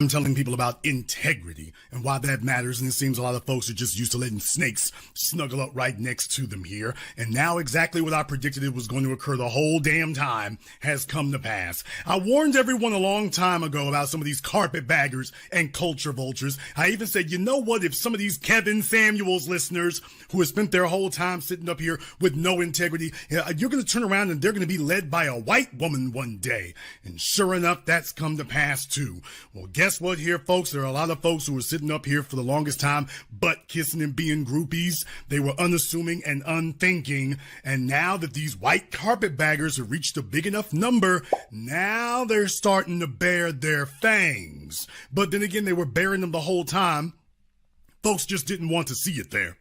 from telling people about integrity and why that matters, and it seems a lot of folks are just used to letting snakes snuggle up right next to them here. And now exactly what I predicted it was going to occur the whole damn time has come to pass. I warned everyone a long time ago about some of these carpetbaggers and culture vultures. I even said, you know what, if some of these Kevin Samuels listeners who have spent their whole time sitting up here with no integrity, you're going to turn around and they're going to be led by a white woman one day. And sure enough, that's come to pass too. Well, guess what here, folks? There are a lot of folks who were sitting up here for the longest time butt kissing and being groupies. They were unassuming and unthinking. And now that these white carpetbaggers have reached a big enough number, now they're starting to bare their fangs. But then again, they were bearing them the whole time. Folks just didn't want to see it there.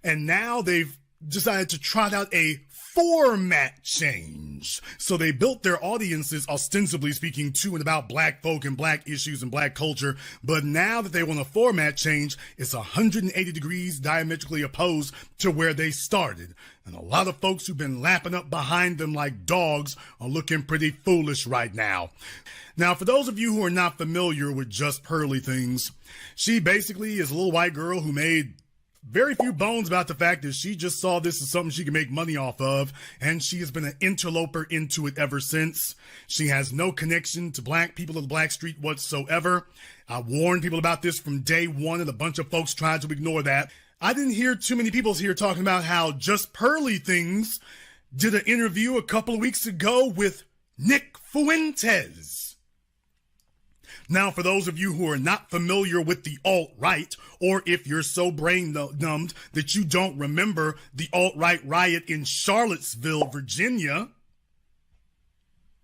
And now they've decided to trot out a format change. So they built their audiences, ostensibly speaking, to and about black folk and black issues and black culture. But now that they want a format change, it's 180 degrees diametrically opposed to where they started. And a lot of folks who've been lapping up behind them like dogs are looking pretty foolish right now. Now, for those of you who are not familiar with Just Pearly Things, she basically is a little white girl who made very few bones about the fact that she just saw this as something she can make money off of, and she has been an interloper into it ever since. She has no connection to black people of the black street whatsoever. I warned people about this from day one, and a bunch of folks tried to ignore that. I didn't hear too many people here talking about how Just Pearly Things did an interview a couple of weeks ago with Nick Fuentes. Now, for those of you who are not familiar with the alt-right, or if you're so brain-numbed that you don't remember the alt-right riot in Charlottesville, Virginia,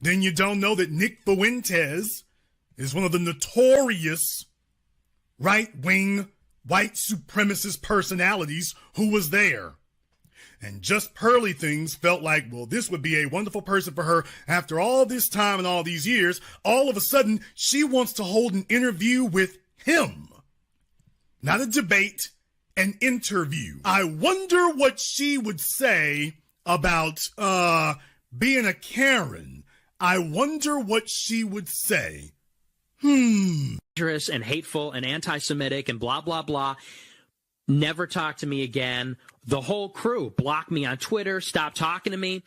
then you don't know that Nick Fuentes is one of the notorious right-wing white supremacist personalities who was there. And Just Pearly Things felt like, well, this would be a wonderful person for her after all this time and all these years. All of a sudden, she wants to hold an interview with him. Not a debate, an interview. I wonder what she would say about being a Karen. I wonder what she would say. Dangerous and hateful and anti-Semitic and blah, blah, blah. Never talk to me again. The whole crew blocked me on Twitter, stopped talking to me.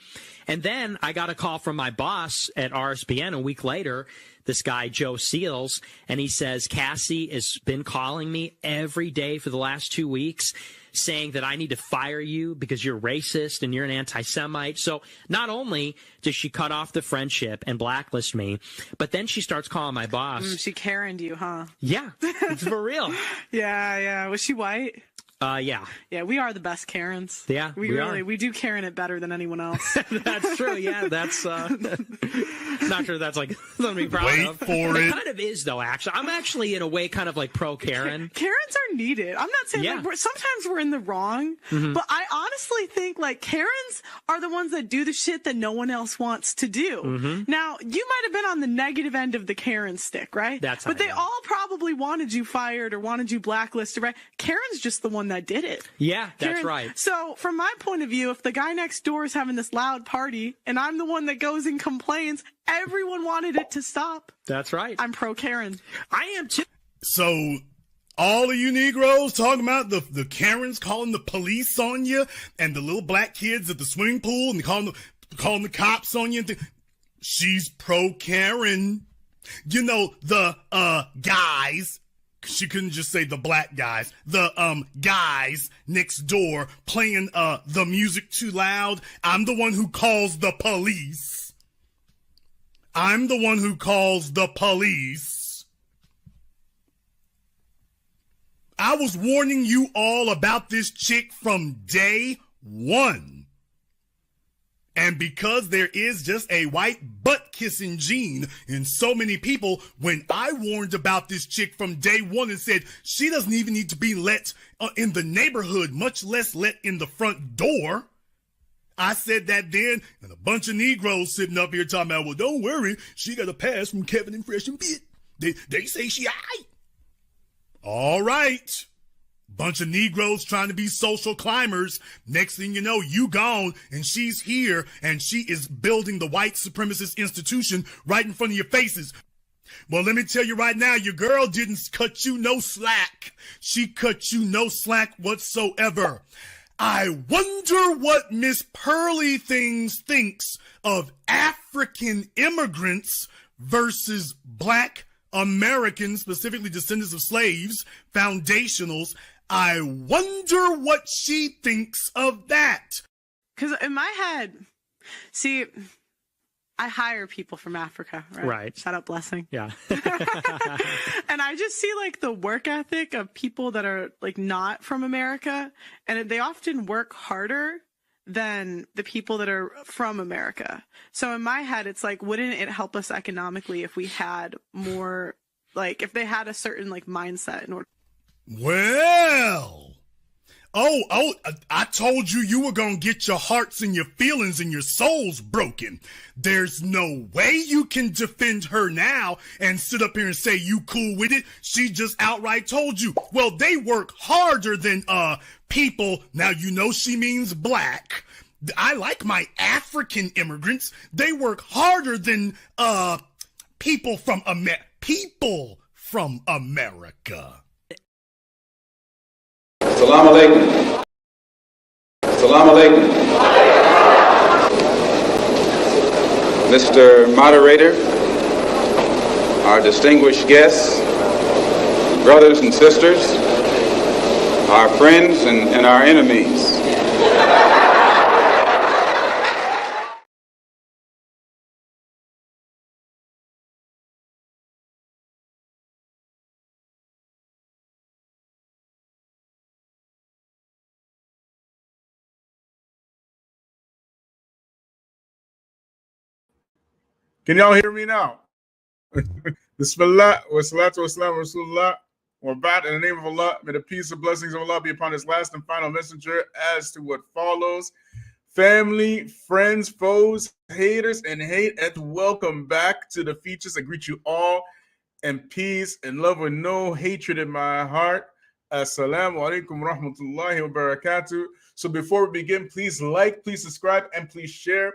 And then I got a call from my boss at RSBN a week later, this guy, Joe Seals, and he says, Cassie has been calling me every day for the last 2 weeks saying that I need to fire you because you're racist and you're an anti-Semite. So not only does she cut off the friendship and blacklist me, but then she starts calling my boss. She Karen'd you, huh? Yeah, it's for real. Yeah. Was she white? Yeah. Yeah, we are the best Karens. Yeah, we do Karen it better than anyone else. That's true. Yeah, that's not sure that's like something to be proud Wait of. for it. It kind of is, though, actually. I'm actually, in a way, kind of like pro-Karen. Karens are needed. I'm not saying like sometimes we're in the wrong, but I honestly think like Karens are the ones that do the shit that no one else wants to do. Now, you might have been on the negative end of the Karen stick, right? But they all probably wanted you fired or wanted you blacklisted, right? Karen's just the one that did it. Yeah, that's right. So from my point of view, if the guy next door is having this loud party and I'm the one that goes and complains, everyone wanted it to stop. That's right. I'm pro Karen. I am too. So all of you Negroes talking about the Karens calling the police on you and the little black kids at the swimming pool and calling the cops on you. She's pro Karen. You know, the guys. She couldn't just say the black guys. The guys next door playing the music too loud. I'm the one who calls the police. I'm the one who calls the police. I was warning you all about this chick from day one. And because there is just a white butt-kissing gene in so many people, when I warned about this chick from day one and said she doesn't even need to be let in the neighborhood, much less let in the front door, I said that then, and a bunch of Negroes sitting up here talking about, well, don't worry, she got a pass from Kevin and Fresh and Fit. They say she aight. All right. Bunch of Negroes trying to be social climbers. Next thing you know, you gone and she's here and she is building the white supremacist institution right in front of your faces. Well, let me tell you right now, your girl didn't cut you no slack. She cut you no slack whatsoever. I wonder what Miss Pearly Things thinks of African immigrants versus Black Americans, specifically descendants of slaves, foundationals. I wonder what she thinks of that. Because in my head, see, I hire people from Africa, right? Right. Shout out Blessing. Yeah. And I just see like the work ethic of people that are like not from America, and they often work harder than the people that are from America. So in my head, it's like, wouldn't it help us economically if we had more, like, if they had a certain like mindset in order? Well, I told you you were going to get your hearts and your feelings and your souls broken. There's no way you can defend her now and sit up here and say you cool with it. She just outright told you, well, they work harder than, people. Now, you know she means black. I like my African immigrants. They work harder than, people from America. Salaam Alaikum. Salaam Alaikum. Mr. Moderator, our distinguished guests, brothers and sisters, our friends and our enemies. Can y'all hear me now? Bismillah, wa salatu wa salam wa rasulullah. We're back in the name of Allah. May the peace and blessings of Allah be upon his last and final messenger. As to what follows, family, friends, foes, haters, and hate, and welcome back to the Feachaz. I greet you all in peace and love with no hatred in my heart. Assalamu alaikum wa rahmatullahi wa barakatuh. So before we begin, please like, please subscribe, and please share.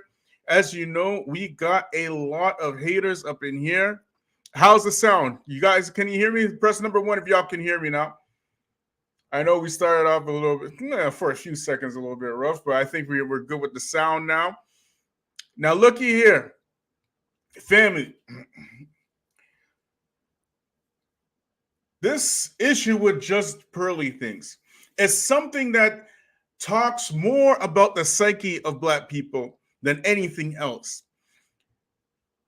As you know, we got a lot of haters up in here. How's the sound? You guys, can you hear me? Press number 1 if y'all can hear me now. I know we started off a little bit, for a few seconds, a little bit rough, but I think we're good with the sound now. Now, looky here. Family. This issue with just Pearly Things is something that talks more about the psyche of Black people than anything else.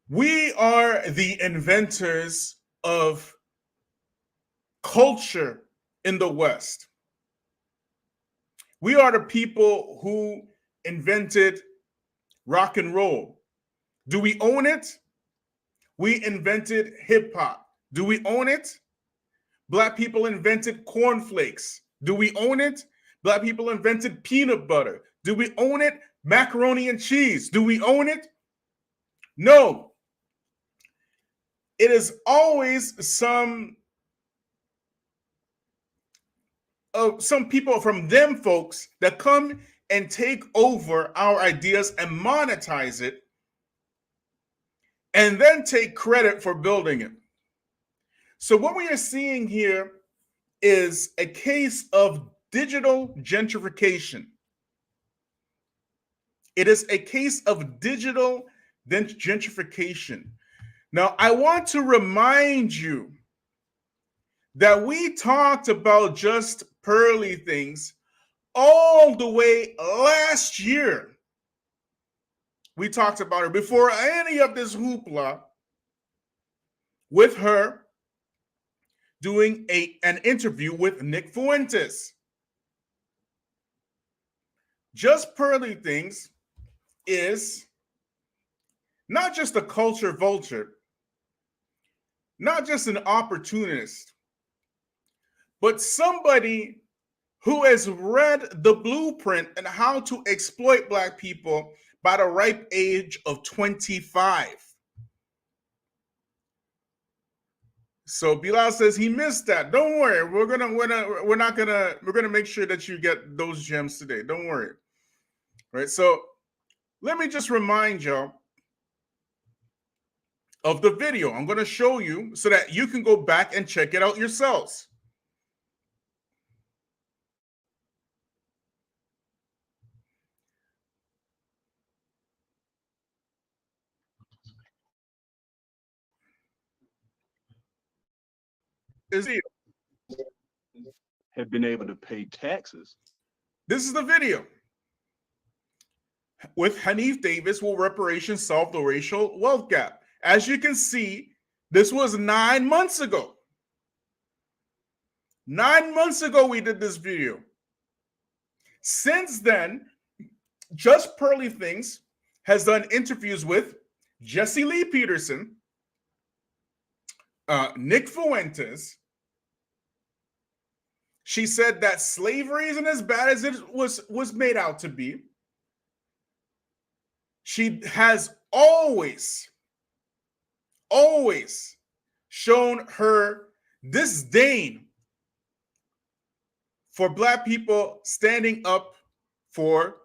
We are the inventors of culture in the West. We are the people who invented rock and roll. Do we own it? We invented hip hop. Do we own it? Black people invented cornflakes. Do we own it? Black people invented peanut butter. Do we own it? Macaroni and cheese. Do we own it? No. It is always some people from them folks that come and take over our ideas and monetize it and then take credit for building it. So what we are seeing here is a case of digital gentrification. It is a case of digital gentrification. Now, I want to remind you that we talked about just Pearly Things all the way last year. We talked about her before any of this hoopla with her doing an interview with Nick Fuentes. Just Pearly Things is not just a culture vulture, not just an opportunist, but somebody who has read the blueprint and how to exploit Black people by the ripe age of 25. So Bilal says he missed that. Don't worry, we're gonna make sure that you get those gems today. Don't worry. Right. So let me just remind y'all of the video. I'm going to show you so that you can go back and check it out yourselves. Have been able to pay taxes. This is the video. With Hanif Davis, will reparations solve the racial wealth gap? As you can see, this was 9 months ago. 9 months ago, we did this video. Since then, Just Pearly Things has done interviews with Jesse Lee Peterson, Nick Fuentes. She said that slavery isn't as bad as it was made out to be. She has always shown her disdain for Black people standing up for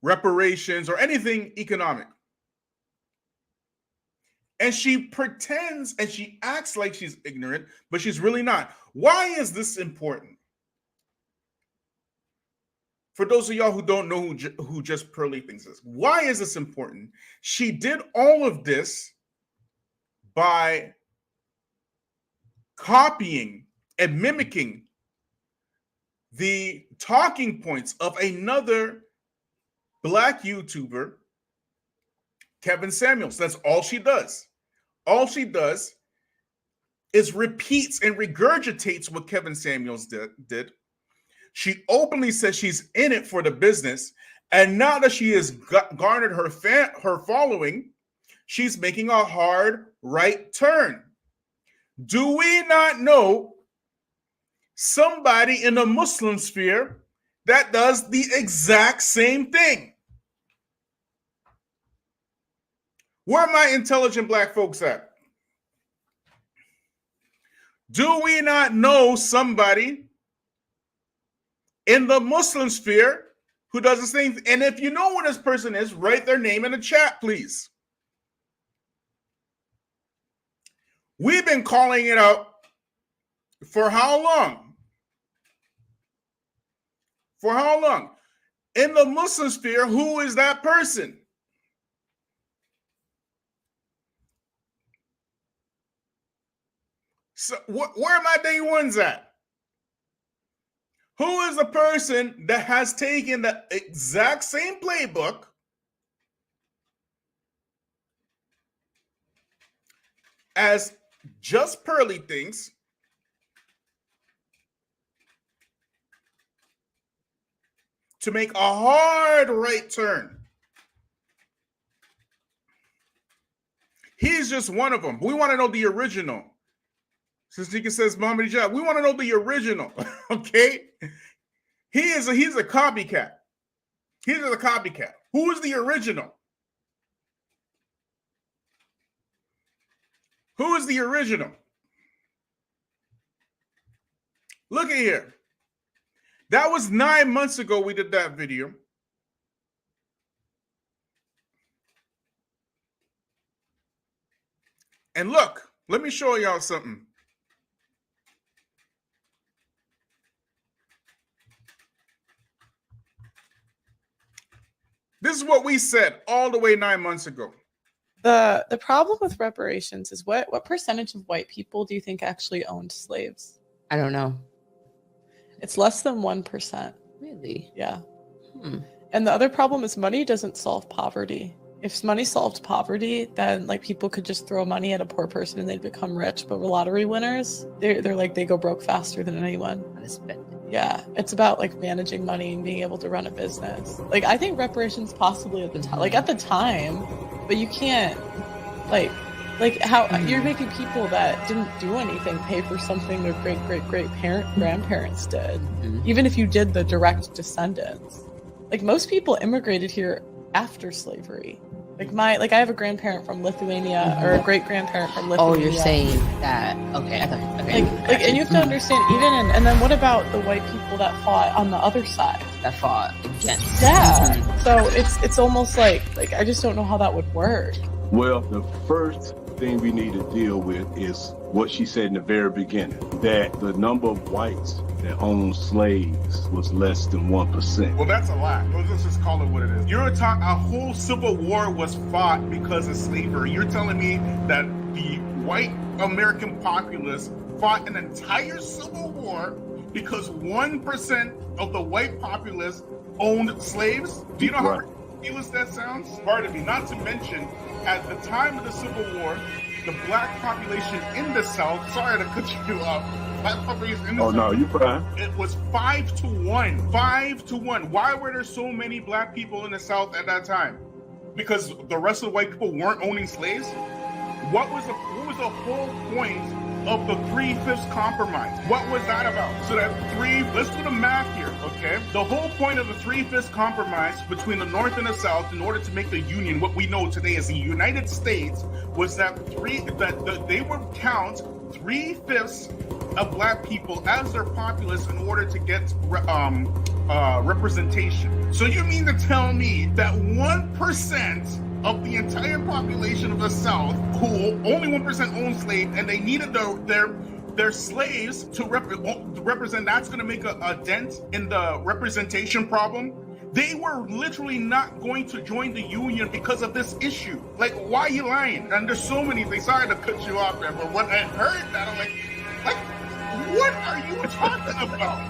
reparations or anything economic. And she pretends and she acts like she's ignorant, but she's really not. Why is this important? For those of y'all who don't know who Just Pearly Things is, why is this important? She did all of this by copying and mimicking the talking points of another Black YouTuber, Kevin Samuels. That's all she does. All she does is repeats and regurgitates what Kevin Samuels did. She openly says she's in it for the business, and now that she has garnered her following, she's making a hard right turn. Do we not know somebody in the Muslim sphere that does the exact same thing? Where are my intelligent Black folks at? Do we not know somebody in the Muslim sphere who does the same thing? And if you know who this person is, write their name in the chat, please. We've been calling it out for how long? For how long? In the Muslim sphere, who is that person? So where are my day ones at? Who is the person that has taken the exact same playbook as Just Pearly Things to make a hard right turn? He's just one of them. We want to know the original. Since Nika says Muhammad Ijab, we want to know the original, okay? He's a copycat. He's a copycat. Who is the original? Who is the original? Look at here. That was 9 months ago we did that video. And look, let me show y'all something. This is what we said all the way 9 months ago. The problem with reparations is what percentage of white people do you think actually owned slaves? I don't know. It's less than 1%. Really? Yeah. And the other problem is money doesn't solve poverty. If money solved poverty, then like people could just throw money at a poor person and they'd become rich. But lottery winners, they're like they go broke faster than anyone. Yeah, it's about like managing money and being able to run a business. Like I think reparations possibly at the time, like at the time, but you can't like how you're making people that didn't do anything pay for something their great grandparents did, even if you did the direct descendants. Like most people immigrated here after slavery. Like I have a grandparent from Lithuania or a great grandparent from Lithuania. Oh, you're saying that? Okay, I thought. Okay. And you have to understand and then what about the white people that fought on the other side? That fought against. Yeah. So it's almost like I just don't know how that would work. Well, the first thing we need to deal with is what she said in the very beginning, that the number of whites that owned slaves was less than 1%. Well, that's a lie. Let's just call it what it is. A whole civil war was fought because of slavery. You're telling me that the white American populace fought an entire civil war because 1% of the white populace owned slaves? Do you know how ridiculous that sounds? Pardon me. Not to mention, at the time of the Civil War, the black population in the South, sorry to cut you off, black population in the South, no, you're fine. It was 5-1. 5-1. Why were there so many black people in the South at that time? Because the rest of the white people weren't owning slaves? What was the whole point of the 3/5 compromise? What was that about? So that let's do the math here, okay? The whole point of the 3/5 compromise between the North and the South, in order to make the Union, what we know today as the United States, was that they would count 3/5 of black people as their populace in order to get representation. So you mean to tell me that 1% of the entire population of the South, who only 1% owned slaves, and they needed their slaves to represent, that's going to make a dent in the representation problem? They were literally not going to join the Union because of this issue. Like, why are you lying? And there's so many things. Sorry to cut you off there, but when I heard that, I'm like, what are you talking about?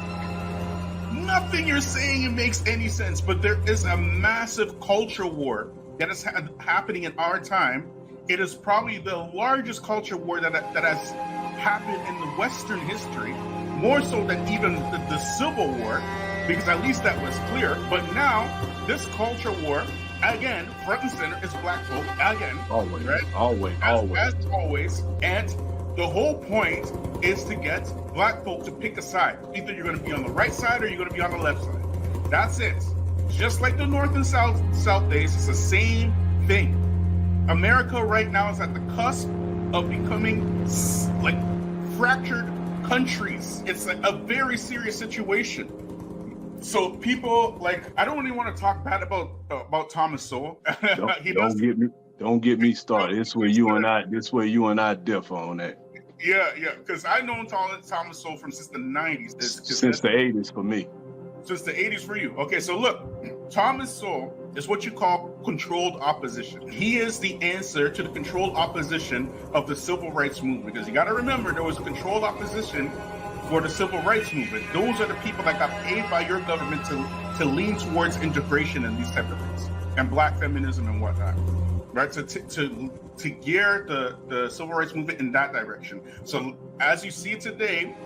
Nothing you're saying makes any sense, but there is a massive culture war that is happening in our time. It is probably the largest culture war that has happened in the Western history, more so than even the Civil War, because at least that was clear. But now, this culture war, again, front and center, is black folk, again. Always, right? Always. As always. And the whole point is to get black folk to pick a side. Either you're going to be on the right side or you're going to be on the left side. That's it. Just like the North and South days, it's the same thing. America right now is at the cusp of becoming like fractured countries. It's a very serious situation. So people, like, I don't really want to talk bad about Thomas Sowell. Don't get me started. This where you and I differ on that. Yeah, because I known Thomas Sowell since the 90s. Since the 80s for me. Since the 80s for you. Okay, so look, Thomas Sowell is what you call controlled opposition. He is the answer to the controlled opposition of the civil rights movement. Because you got to remember, there was a controlled opposition for the civil rights movement. Those are the people that got paid by your government to lean towards integration and these type of things, and black feminism and whatnot, right? To gear the civil rights movement in that direction. So as you see today,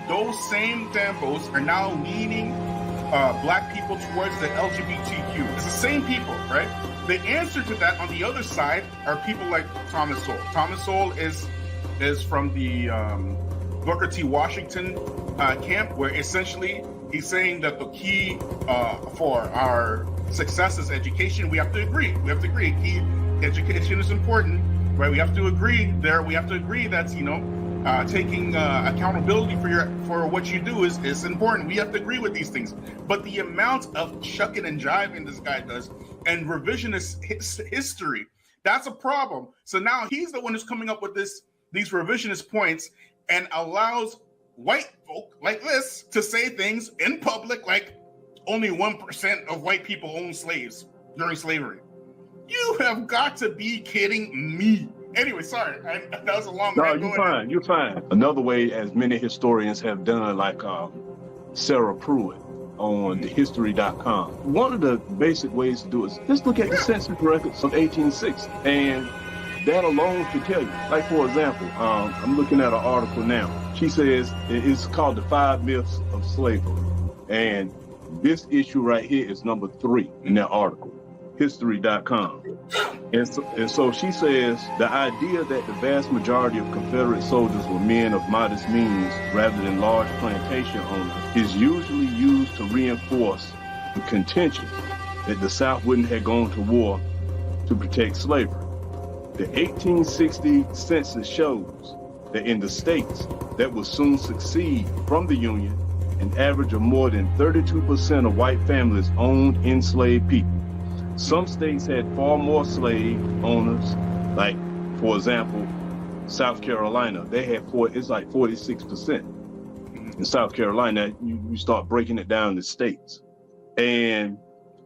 those same tempos are now leaning black people towards the LGBTQ. It's the same people, right? The answer to that on the other side are people like Thomas Sowell. Thomas Sowell is from the Booker T. Washington camp, where essentially he's saying that the key for our success is education. We have to agree. Education is important, right? We have to agree there. We have to agree that, taking accountability for what you do is important. We have to agree with these things. But the amount of shucking and jiving this guy does and revisionist history, that's a problem. So now he's the one who's coming up with these revisionist points and allows white folk like this to say things in public like only 1% of white people owned slaves during slavery. You have got to be kidding me. Anyway, sorry, that was a long. No, you're fine. Another way, as many historians have done, like Sarah Pruitt on thehistory.com. One of the basic ways to do it is just look at the census records of 1860, and that alone can tell you. Like, for example, I'm looking at an article now. She says it's called The 5 Myths of Slavery, and this issue right here is number 3 in that article. History.com. And so she says the idea that the vast majority of Confederate soldiers were men of modest means rather than large plantation owners is usually used to reinforce the contention that the South wouldn't have gone to war to protect slavery. The 1860 census shows that in the states that would soon succeed from the Union, an average of more than 32% of white families owned enslaved people. Some states had far more slave owners, like, for example, South Carolina. They had it's like 46%. In South Carolina, you start breaking it down to states. And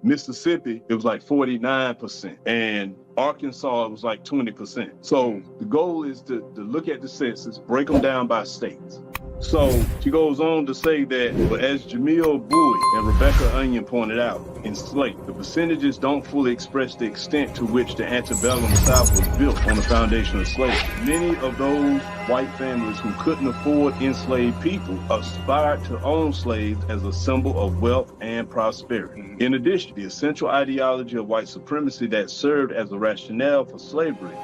Mississippi, it was like 49%. And Arkansas, it was like 20%. So the goal is to look at the census, break them down by states. So she goes on to say that, but as Jamil Bowie and Rebecca Onion pointed out, in Slate, the percentages don't fully express the extent to which the antebellum South was built on the foundation of slavery. Many of those white families who couldn't afford enslaved people aspired to own slaves as a symbol of wealth and prosperity. In addition, the essential ideology of white supremacy that served as a rationale for slavery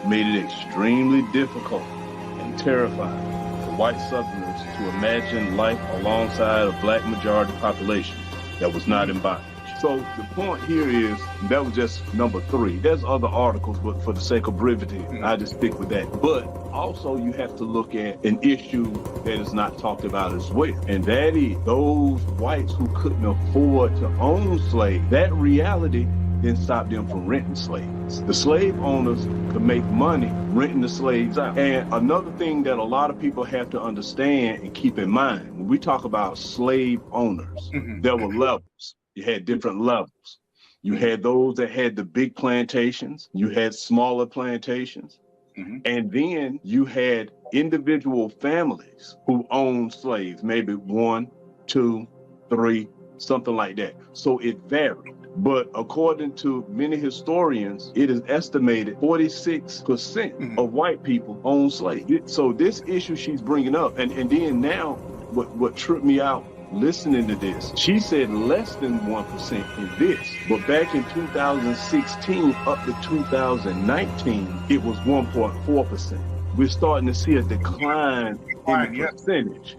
made it extremely difficult and terrifying for white Southerners to imagine life alongside a black majority population that was not in bondage. So the point here is, that was just number 3. There's other articles, but for the sake of brevity, I just stick with that. But also you have to look at an issue that is not talked about as well. And that is those whites who couldn't afford to own slaves. That reality didn't stop them from renting slaves. The slave owners could make money renting the slaves out. And another thing that a lot of people have to understand and keep in mind, when we talk about slave owners, there were levels. You had different levels. You had those that had the big plantations. You had smaller plantations. And then you had individual families who owned slaves, maybe 1, 2, 3, something like that. So it varied. But according to many historians, it is estimated 46% of white people own slaves. So this issue she's bringing up, and then now what tripped me out listening to this, she said less than 1% in this, but back in 2016 up to 2019, it was 1.4%. We're starting to see a decline in the percentage,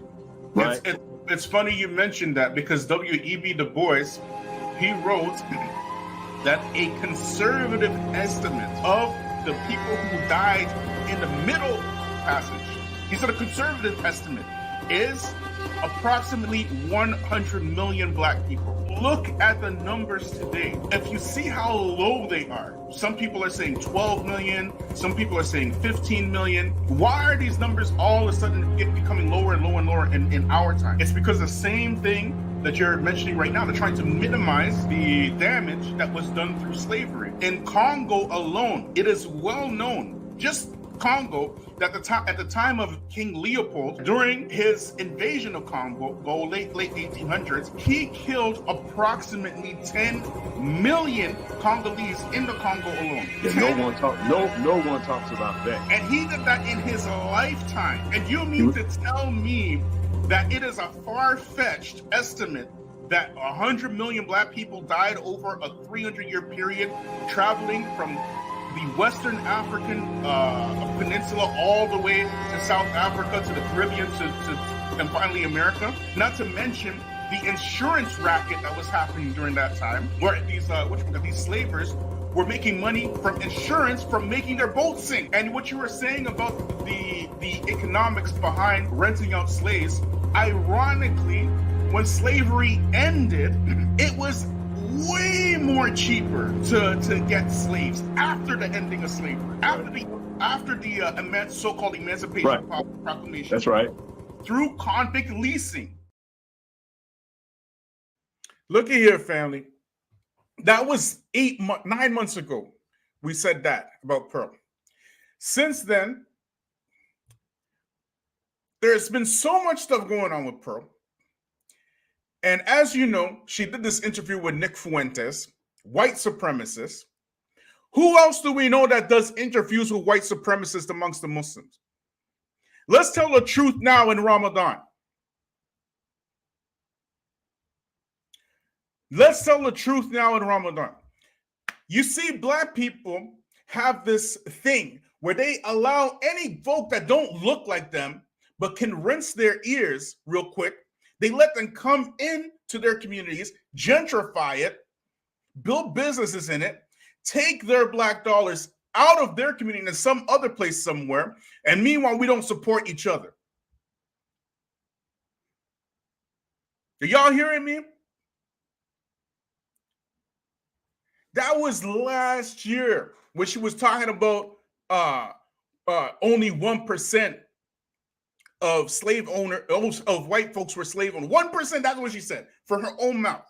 right? It's funny you mentioned that, because W.E.B. Du Bois, he wrote that a conservative estimate of the people who died in the Middle Passage, he said a conservative estimate is approximately 100 million black people. Look at the numbers today. If you see how low they are, some people are saying 12 million, some people are saying 15 million. Why are these numbers all of a sudden becoming lower and lower and lower in our time? It's because the same thing that you're mentioning right now, they're trying to minimize the damage that was done through slavery. In Congo alone, it is well known, just Congo, that at the time of King Leopold, during his invasion of Congo, late 1800s, he killed approximately 10 million Congolese in the Congo alone. No one talks about that. And he did that in his lifetime. And you mean to tell me that it is a far-fetched estimate that 100 million black people died over a 300-year period, traveling from the Western African peninsula all the way to South Africa, to the Caribbean, and finally America. Not to mention the insurance racket that was happening during that time, where these slavers were making money from insurance from making their boats sink. And what you were saying about the economics behind renting out slaves, ironically, when slavery ended, it was way more cheaper to get slaves after the ending of slavery, after the so-called Emancipation Proclamation. That's right. Through convict leasing. Look at here, family. That was 9 months ago. We said that about Pearl. Since then, there's been so much stuff going on with Pearl. And as you know, she did this interview with Nick Fuentes, white supremacist. Who else do we know that does interviews with white supremacists amongst the Muslims? Let's tell the truth now in Ramadan. Let's tell the truth now in Ramadan. You see, black people have this thing where they allow any folk that don't look like them but can rinse their ears real quick. They let them come in to their communities, gentrify it, build businesses in it, take their black dollars out of their community in some other place somewhere, and meanwhile, we don't support each other. Are y'all hearing me? That was last year when she was talking about only 1% of slave owner of white folks were slave owners. 1%, that's what she said, for her own mouth.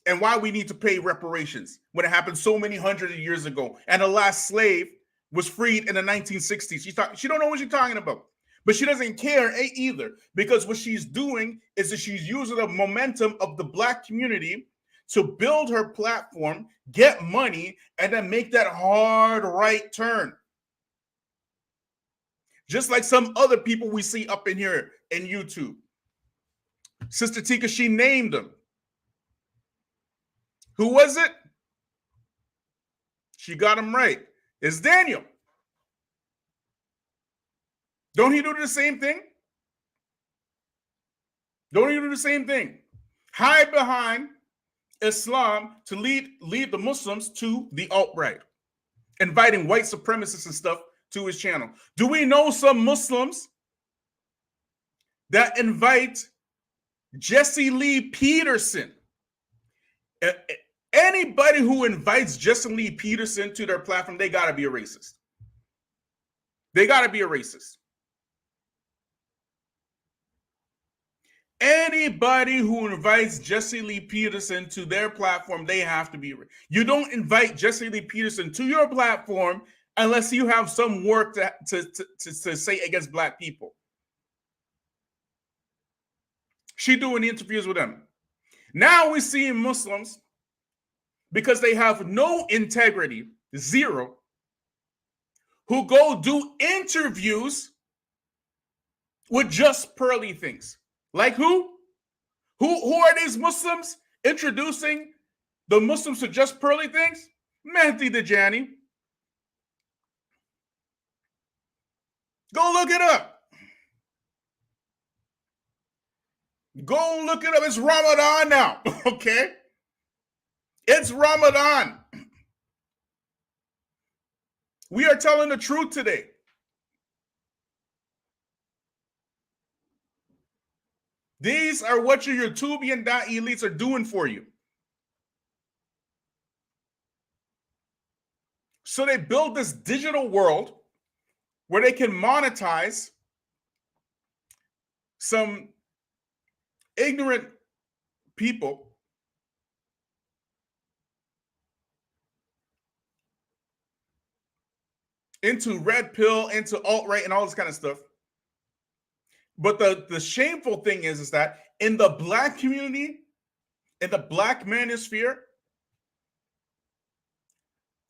And why we need to pay reparations when it happened so many hundreds of years ago. And the last slave was freed in the 1960s. She don't know what she's talking about. But she doesn't care either, because what she's doing is that she's using the momentum of the Black community to build her platform, get money, and then make that hard right turn. Just like some other people we see up in here in YouTube. Sister Tika, she named them. Who was it? She got him right. It's Daniel. Don't he do the same thing? Don't he do the same thing? Hide behind Islam to lead the Muslims to the alt-right, inviting white supremacists and stuff to his channel. Do we know some Muslims that invite Jesse Lee Peterson? Anybody who invites Jesse Lee Peterson to their platform, they got to be a racist. They got to be a racist. Anybody who invites Jesse Lee Peterson to their platform, they have to be. You don't invite Jesse Lee Peterson to your platform unless you have some work to say against Black people. She doing interviews with them. Now we're seeing Muslims, because they have no integrity, zero, who go do interviews with just pearly things. Like who? Who are these Muslims introducing the Muslims to just pearly things? Mehdi Dajani. Go look it up. Go look it up. It's Ramadan now, okay? It's Ramadan. We are telling the truth today. These are what your YouTubian elites are doing for you. So they build this digital world where they can monetize some ignorant people into red pill, into alt-right, and all this kind of stuff. But the shameful thing is that in the Black community, in the Black manosphere,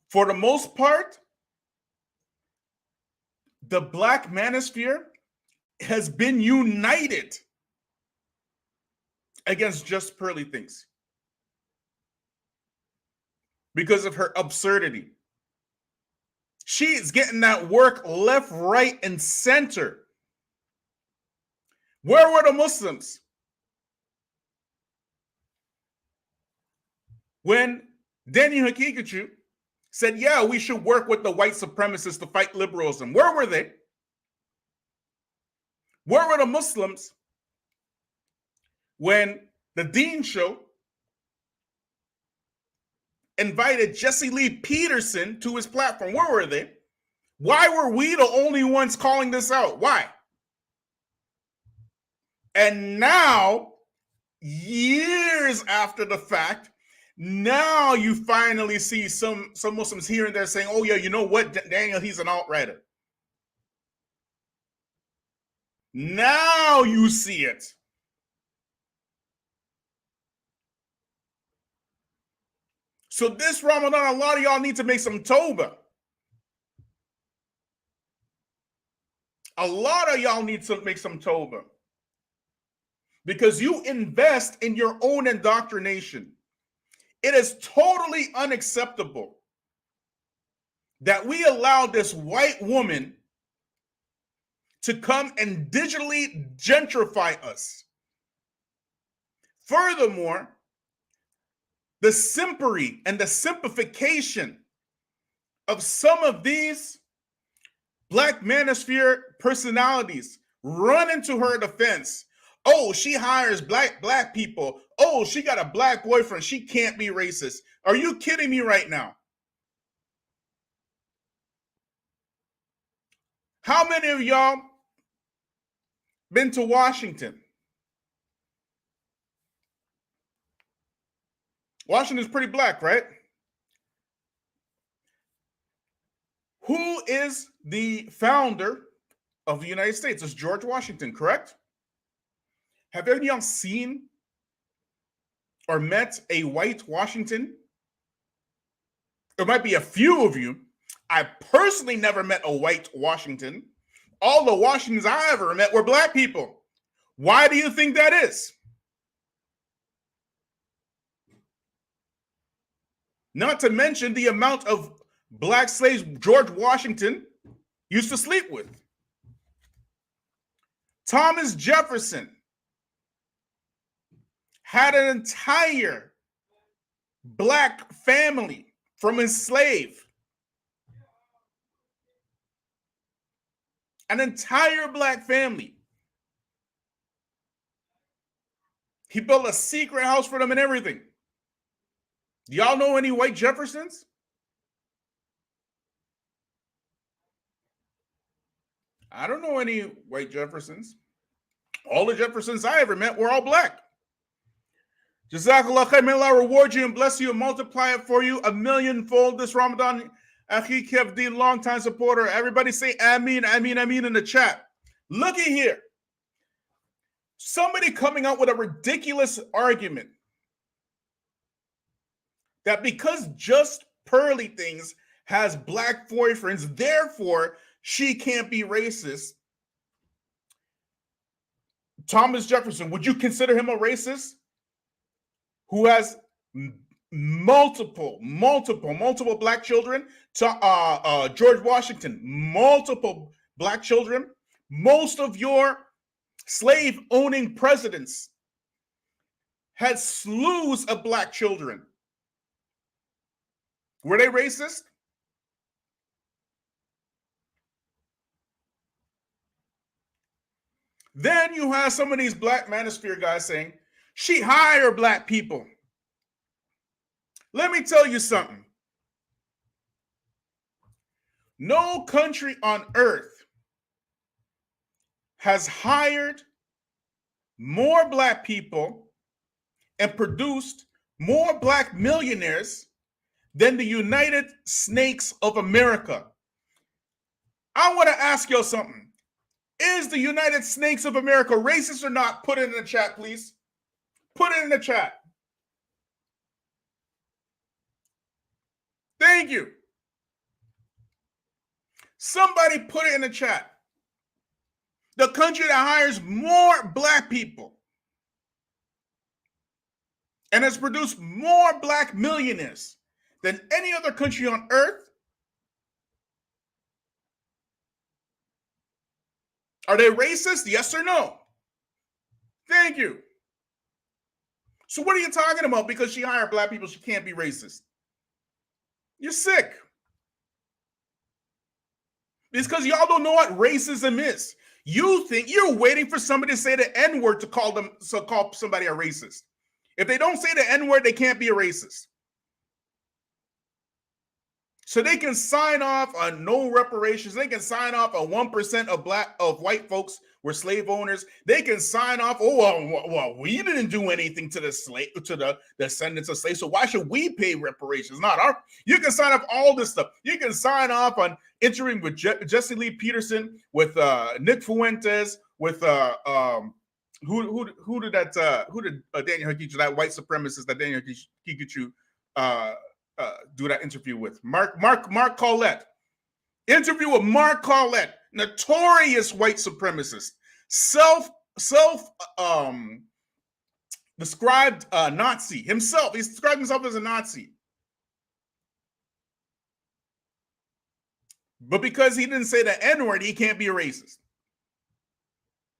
for the most part, the Black manosphere has been united against just pearly things because of her absurdity. She is getting that work left, right, and center. Where were the Muslims when Daniel Hakikachu said, yeah, we should work with the white supremacists to fight liberalism? Where were they? Where were the Muslims when the Dean Show invited Jesse Lee Peterson to his platform? Where were they? Why were we the only ones calling this out? Why? And now, years after the fact, now you finally see some Muslims here and there saying, oh yeah, you know what, Daniel, he's an alt-righter. Now you see it. So this Ramadan, a lot of y'all need to make some tawbah. A lot of y'all need to make some tawbah. Because you invest in your own indoctrination. It is totally unacceptable that we allow this white woman to come and digitally gentrify us. Furthermore, the simpery and the simplification of some of these Black manosphere personalities run into her defense. Oh, she hires black people. Oh, she got a black boyfriend. She can't be racist. Are you kidding me right now? How many of y'all been to Washington? Washington's pretty black, right? Who is the founder of the United States? It's George Washington, correct? Have any of y'all seen or met a white Washington? There might be a few of you. I personally never met a white Washington. All the Washingtons I ever met were black people. Why do you think that is? Not to mention the amount of black slaves George Washington used to sleep with. Thomas Jefferson had an entire black family from his slave. An entire black family. He built a secret house for them and everything. Do y'all know any white Jeffersons? I don't know any white Jeffersons. All the Jeffersons I ever met were all black. Jazakallah khair, may Allah reward you and bless you and multiply it for you a millionfold this Ramadan. Akhi Kevdeen, longtime supporter. Everybody say Ameen, Ameen, Ameen in the chat. Looky here. Somebody coming out with a ridiculous argument that because just Pearly Things has black boyfriends, therefore she can't be racist. Thomas Jefferson, would you consider him a racist? Who has multiple black children? George Washington, multiple black children. Most of your slave-owning presidents had slews of black children. Were they racist? Then you have some of these black manosphere guys saying, she hired black people. Let me tell you something. No country on earth has hired more black people and produced more black millionaires than the United Snakes of America. I want to ask y'all something. Is the United Snakes of America racist or not? Put it in the chat, please. Put it in the chat. Thank you. Somebody put it in the chat. The country that hires more black people and has produced more black millionaires than any other country on earth. Are they racist? Yes or no? Thank you. So what are you talking about? Because she hired black people, she can't be racist. You're sick. It's because y'all don't know what racism is. You think you're waiting for somebody to say the N-word to call somebody a racist. If they don't say the N-word, they can't be a racist. So they can sign off on no reparations. They can sign off on 1% of white folks were slave owners. They can sign off, well, we didn't do anything to the descendants of slaves, so why should we pay reparations? You can sign off all this stuff. You can sign off on entering with Jesse Lee Peterson, with Nick Fuentes, with who did Daniel Hakichu, that white supremacist that Daniel Hakichu do that interview with Mark Collette. Interview with Mark Collette, notorious white supremacist, described Nazi himself. He described himself as a Nazi. But because he didn't say the N-word, he can't be a racist.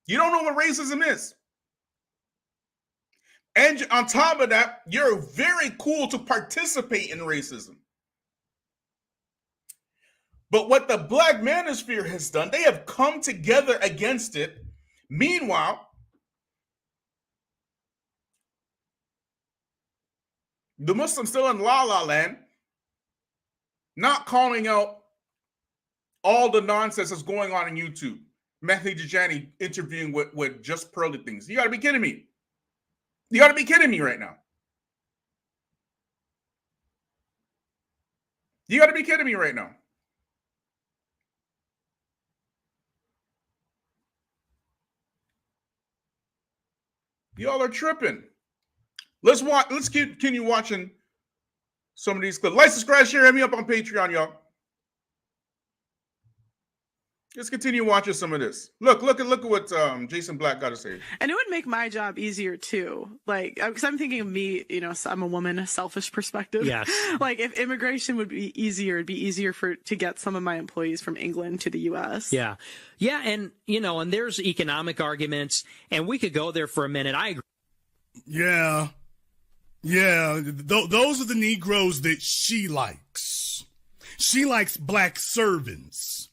You don't know what racism is. And on top of that, you're very cool to participate in racism. But what the Black Manosphere has done, they have come together against it. Meanwhile, The Muslims still in La La Land, not calling out all the nonsense that's going on in YouTube. Mehdi Djani interviewing with just pearly things. You got to be kidding me. You got to be kidding me right now. You got to be kidding me right now. Y'all are tripping. Let's continue watching some of these clips. Like, subscribe, share, hit me up on Patreon, y'all. Let's continue watching some of this. Look at what Jason Black got to say. And it would make my job easier too. Like, because I'm thinking of me, you know, I'm a woman, a selfish perspective. Yes. Like, if immigration would be easier, it'd be easier to get some of my employees from England to the U.S. Yeah. Yeah. And, you know, and there's economic arguments, and we could go there for a minute. I agree. Yeah. Yeah. Those are the Negroes that she likes. She likes black servants.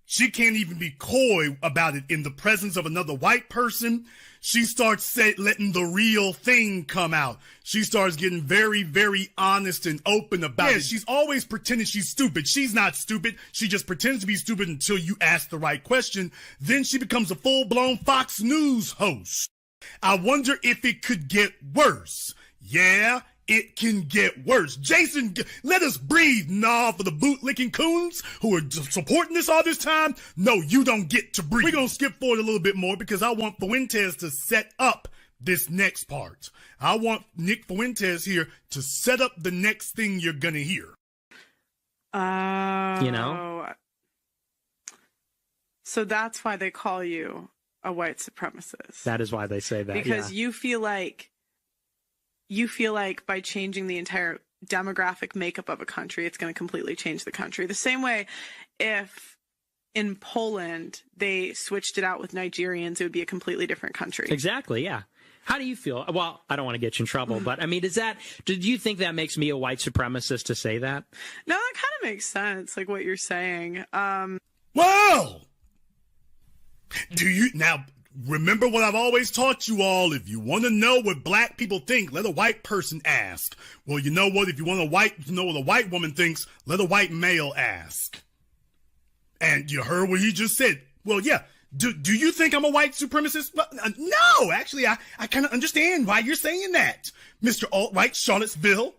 She can't even be coy about it in the presence of another white person. She starts letting the real thing come out. She starts getting very, very honest and open about it. She's always pretending she's stupid. She's not stupid. She just pretends to be stupid until you ask the right question. Then she becomes a full-blown Fox News host. I wonder if it could get worse. Yeah, it can get worse. Jason, let us breathe, nah, for the boot-licking coons who are supporting this all this time. No, you don't get to breathe. We're going to skip forward a little bit more because I want Fuentes to set up this next part. I want Nick Fuentes here to set up the next thing you're going to hear. You know? So that's why they call you a white supremacist. That is why they say that. Because you feel like by changing the entire demographic makeup of a country, it's going to completely change the country. The same way if in Poland they switched it out with Nigerians, it would be a completely different country. Exactly, yeah. How do you feel? Well, I don't want to get you in trouble, but I mean, did you think that makes me a white supremacist to say that? No, that kind of makes sense, like what you're saying. Well, do you now remember what I've always taught you all? If you want to know what black people think, let a white person ask. Well, you know what? If you want to know what a white woman thinks, let a white male ask. And you heard what he just said. Well, yeah. Do you think I'm a white supremacist? Well, no, actually, I kind of understand why you're saying that, Mr. Alt-Right Charlottesville.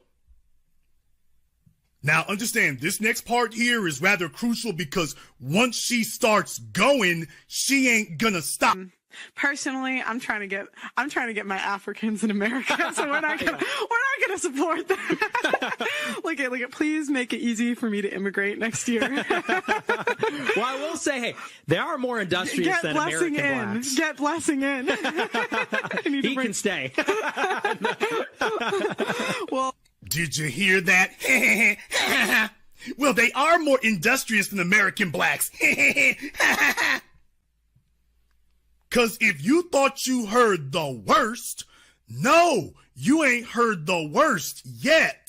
Now, understand, this next part here is rather crucial because once she starts going, she ain't gonna stop. Personally, I'm trying to get my Africans in America, so we're not gonna support that. Look at, please make it easy for me to immigrate next year. Well, I will say, hey, they are more industrious than American blacks. Get blessing in. He can stay. Well, did you hear that? Well, they are more industrious than American blacks. Because if you thought you heard the worst, no, you ain't heard the worst yet.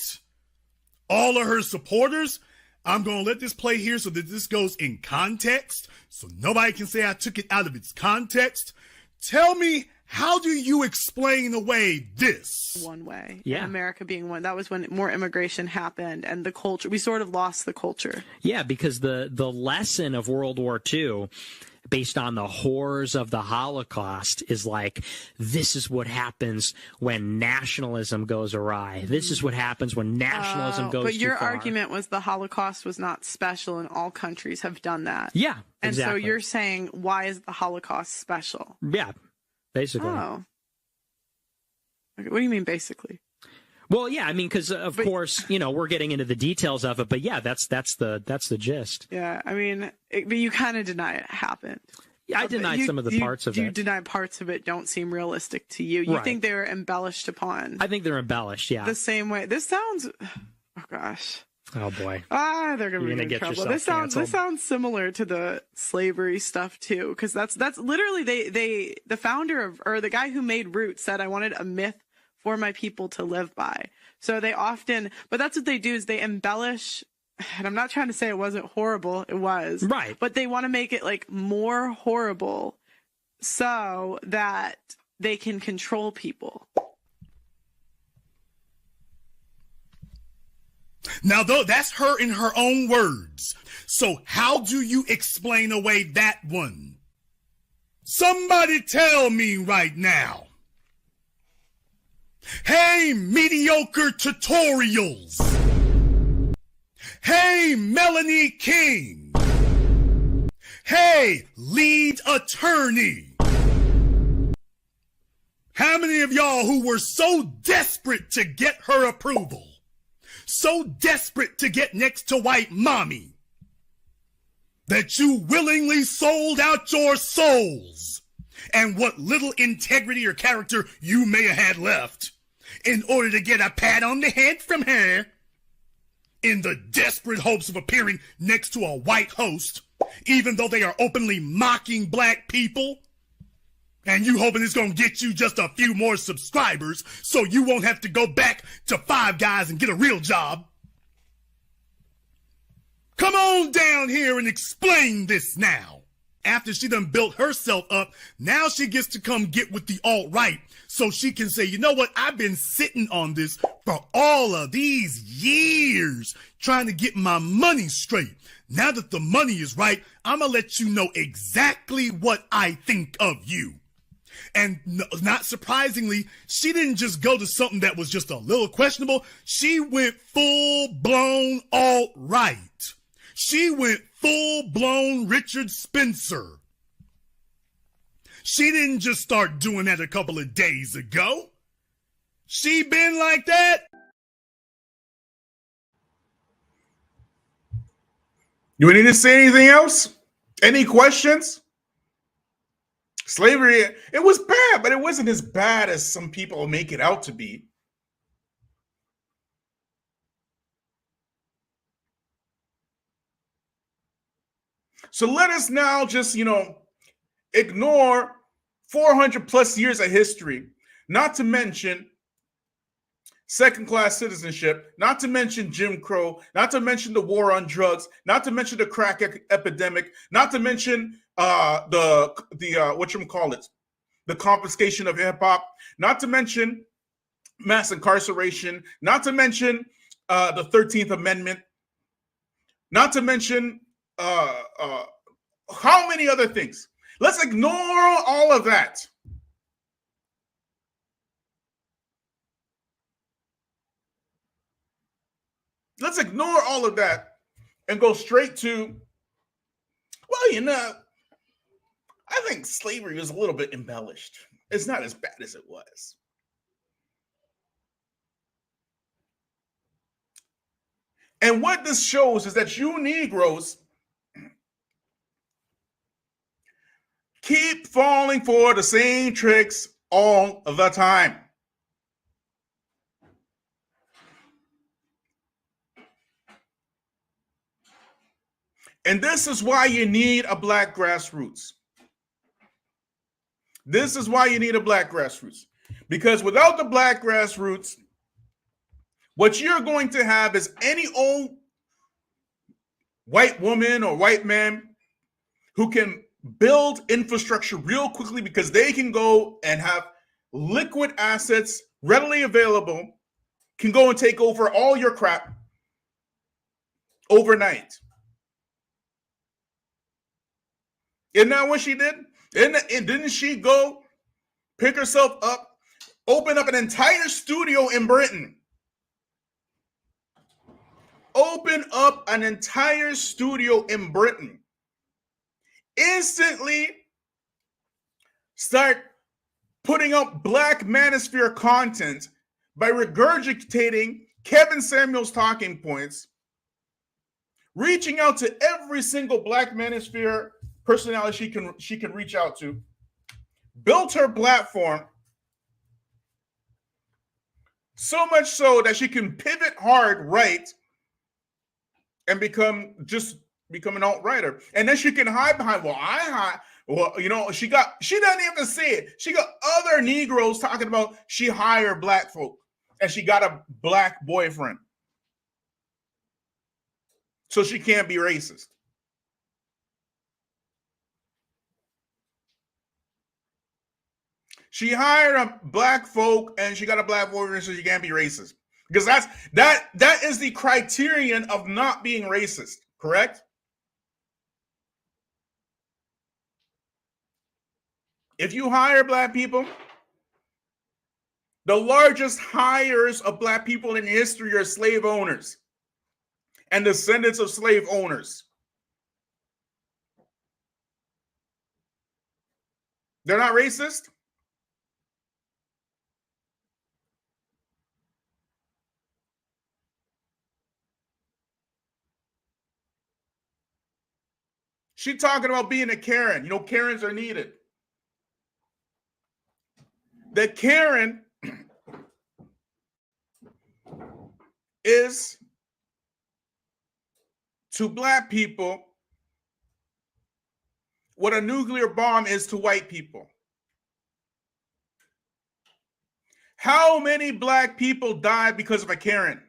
All of her supporters, I'm going to let this play here so that this goes in context, so nobody can say I took it out of its context. Tell me, how do you explain away this? One way. Yeah. America being one. That was when more immigration happened and the culture, we sort of lost the culture. Yeah, because the lesson of World War II, based on the horrors of the Holocaust, is like, this is what happens when nationalism goes awry. This is what happens when nationalism goes too far. But your argument was the Holocaust was not special and all countries have done that. Yeah, and exactly. so you're saying, why is the Holocaust special? Yeah, basically. Oh. Okay, what do you mean, basically? Well, yeah, I mean, because of course, we're getting into the details of it, but yeah, that's the gist. Yeah, I mean, but you kind of deny it happened. Yeah, I deny some of the parts of it. You deny parts of it don't seem realistic to you. You think they were embellished upon. I think they're embellished, yeah. The same way. This sounds, oh gosh. Oh boy. They're gonna be in trouble. This sounds similar to the slavery stuff too, because that's literally the founder of, or the guy who made Roots said, I wanted a myth for my people to live by. So they often, but that's what they do, is they embellish, and I'm not trying to say it wasn't horrible, it was. Right. But they want to make it like more horrible so that they can control people. Now, though, that's her in her own words. So how do you explain away that one? Somebody tell me right now. Hey, mediocre tutorials. Hey, Melanie King. Hey, lead attorney. How many of y'all who were so desperate to get her approval, so desperate to get next to white mommy, that you willingly sold out your souls and what little integrity or character you may have had left in order to get a pat on the head from her in the desperate hopes of appearing next to a white host, even though they are openly mocking black people, and you hoping it's gonna get you just a few more subscribers so you won't have to go back to Five Guys and get a real job. Come on down here and explain this now. After she done built herself up, now she gets to come get with the alt-right so she can say, you know what, I've been sitting on this for all of these years trying to get my money straight. Now that the money is right, I'm gonna let you know exactly what I think of you. And not surprisingly, she didn't just go to something that was just a little questionable. She went full-blown alt-right. She went full-blown Richard Spencer. She didn't just start doing that a couple of days ago. She been like that. You need to say anything else? Any questions? Slavery, it was bad, but it wasn't as bad as some people make it out to be. So let us now just, ignore 400 plus years of history, not to mention second-class citizenship, not to mention Jim Crow, not to mention the war on drugs, not to mention the crack epidemic, not to mention the confiscation of hip hop, not to mention mass incarceration, not to mention the 13th Amendment, not to mention how many other things. Let's ignore all of that. Let's ignore all of that and go straight to, I think slavery was a little bit embellished. It's not as bad as it was. And what this shows is that you Negroes keep falling for the same tricks all the time. And this is why you need a black grassroots. This is why you need a black grassroots. Because without the black grassroots, what you're going to have is any old white woman or white man who can build infrastructure real quickly because they can go and have liquid assets readily available, can go and take over all your crap overnight. Isn't that what she did? And didn't she go pick herself up, open up an entire studio in Britain? Open up an entire studio in Britain. Instantly start putting out Black Manosphere content by regurgitating Kevin Samuel's talking points, reaching out to every single Black Manosphere personality she can reach out to, built her platform so much so that she can pivot hard right and become an alt-righter. And then she can hide behind, she doesn't even say it. She got other Negroes talking about she hired black folk and she got a black boyfriend. So she can't be racist. She hired a black folk and she got a black boyfriend, so she can't be racist. Because that is the criterion of not being racist, correct? If you hire black people, the largest hires of black people in history are slave owners and descendants of slave owners. They're not racist? She talking about being a Karen. You know, Karens are needed. The Karen is to black people what a nuclear bomb is to white people. How many black people died because of a Karen?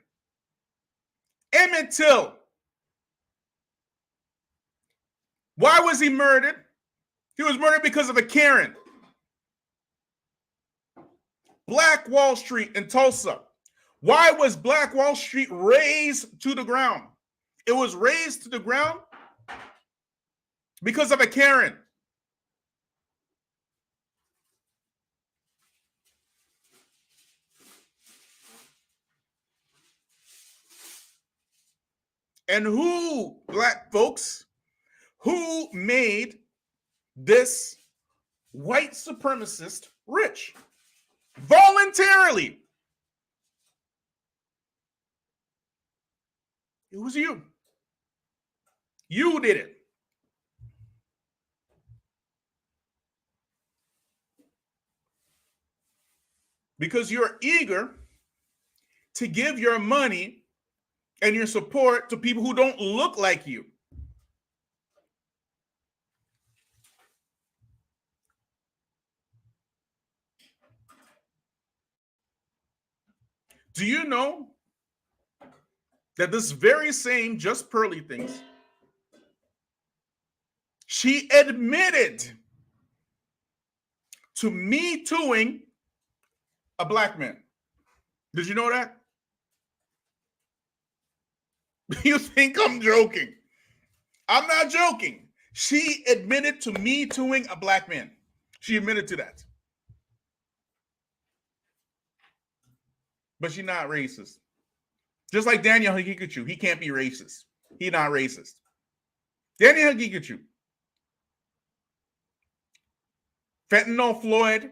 Emmett Till. Why was he murdered? He was murdered because of a Karen. Black Wall Street in Tulsa. Why was Black Wall Street razed to the ground? It was razed to the ground because of a Karen. And who, black folks, who made this white supremacist rich? Voluntarily. It was you. You did it. Because you're eager to give your money and your support to people who don't look like you. Do you know that this very same Just Pearly Things, she admitted to Me Tooing a black man? Did you know that? You think I'm joking? I'm not joking. She admitted to Me Tooing a black man. She admitted to that. But she's not racist. Just like Daniel Hagikachu, he can't be racist. He's not racist. Daniel Hagikachu. Fentanyl Floyd.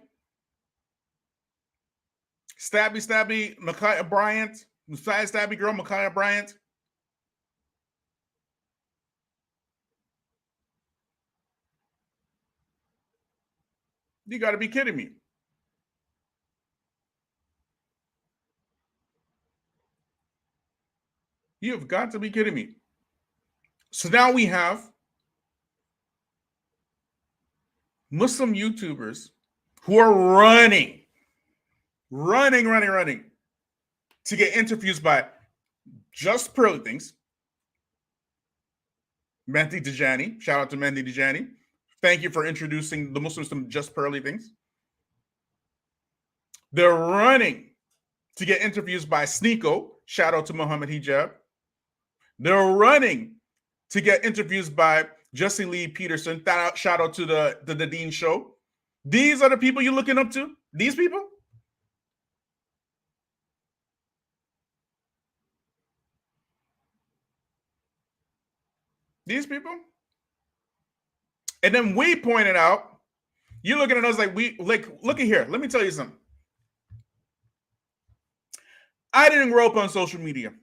Stabby, Micaiah Bryant. Messiah Stabby girl, Micaiah Bryant. You got to be kidding me. You have got to be kidding me. So now we have Muslim YouTubers who are running to get interviews by Just Pearly Things. Mehdi Dajani. Shout out to Mehdi Dajani. Thank you for introducing the Muslims to Just Pearly Things. They're running to get interviews by Sneeko. Shout out to Muhammad Hijab. They're running to get interviews by Jesse Lee Peterson. Shout out to the Dean Show. These are the people you're looking up to? These people? These people? And then we pointed out, you're looking at us like, look at here. Let me tell you something. I didn't grow up on social media.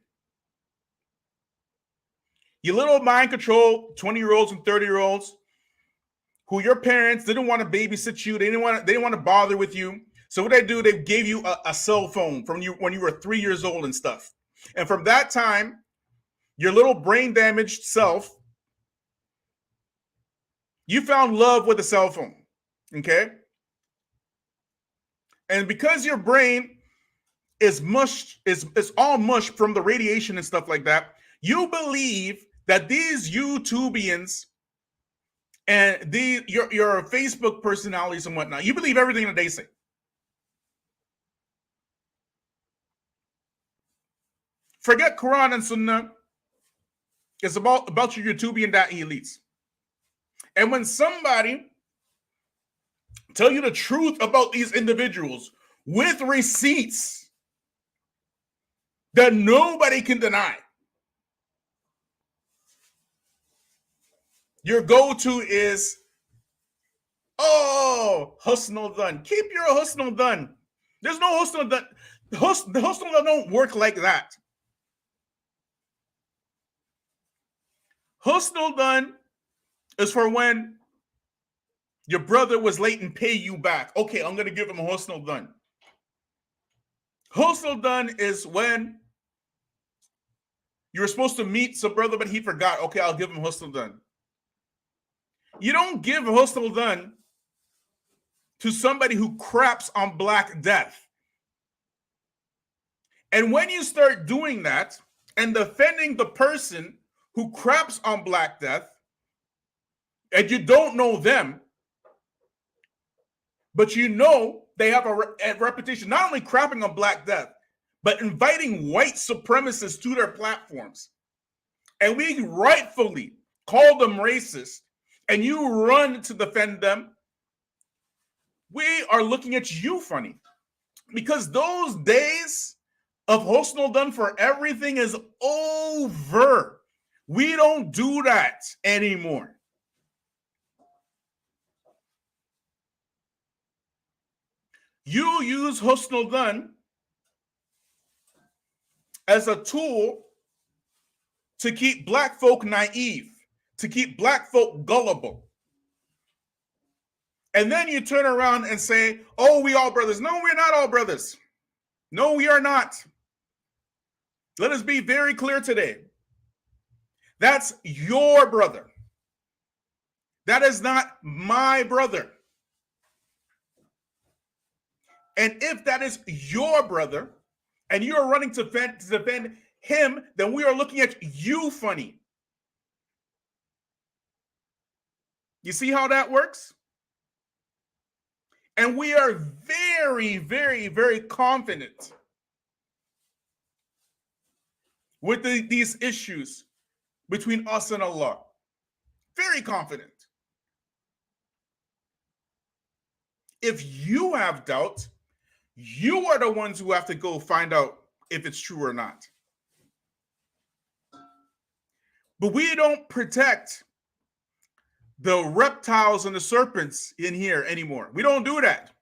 You little mind control 20-year-olds and 30-year-olds who your parents didn't want to babysit you. They didn't want to bother with you. So what they do, they gave you a cell phone from you when you were 3 years old and stuff. And from that time, your little brain damaged self, you found love with a cell phone. Okay? And because your brain is mush, is all mush from the radiation and stuff like that, you believe that these YouTubians and your Facebook personalities and whatnot, you believe everything that they say. Forget Quran and Sunnah. It's about your Youtubian elites. And when somebody tell you the truth about these individuals with receipts that nobody can deny, your go-to is, oh, husnul done. Keep your husnul done. There's no husnul done. The husnul done don't work like that. Husnul done is for when your brother was late and pay you back. Okay, I'm going to give him a husnul done. Husnul done is when you were supposed to meet some brother, but he forgot. Okay, I'll give him husnul done. You don't give husnul done to somebody who craps on Black Death. And when you start doing that and defending the person who craps on Black Death, and you don't know them, but you know they have a reputation, not only crapping on Black Death, but inviting white supremacists to their platforms. And we rightfully call them racist, and you run to defend them, we are looking at you funny. Because those days of husnul done for everything is over. We don't do that anymore. You use husnul done as a tool to keep Black folk naive, to keep Black folk gullible. And then you turn around and say, oh, we all brothers. No, we're not all brothers. No, we are not. Let us be very clear today. That's your brother. That is not my brother. And if that is your brother and you are running to defend him, then we are looking at you funny. You see how that works? And we are very, very, very confident with these issues between us and Allah. Very confident. If you have doubt, you are the ones who have to go find out if it's true or not. But we don't protect the reptiles and the serpents in here anymore. We don't do that.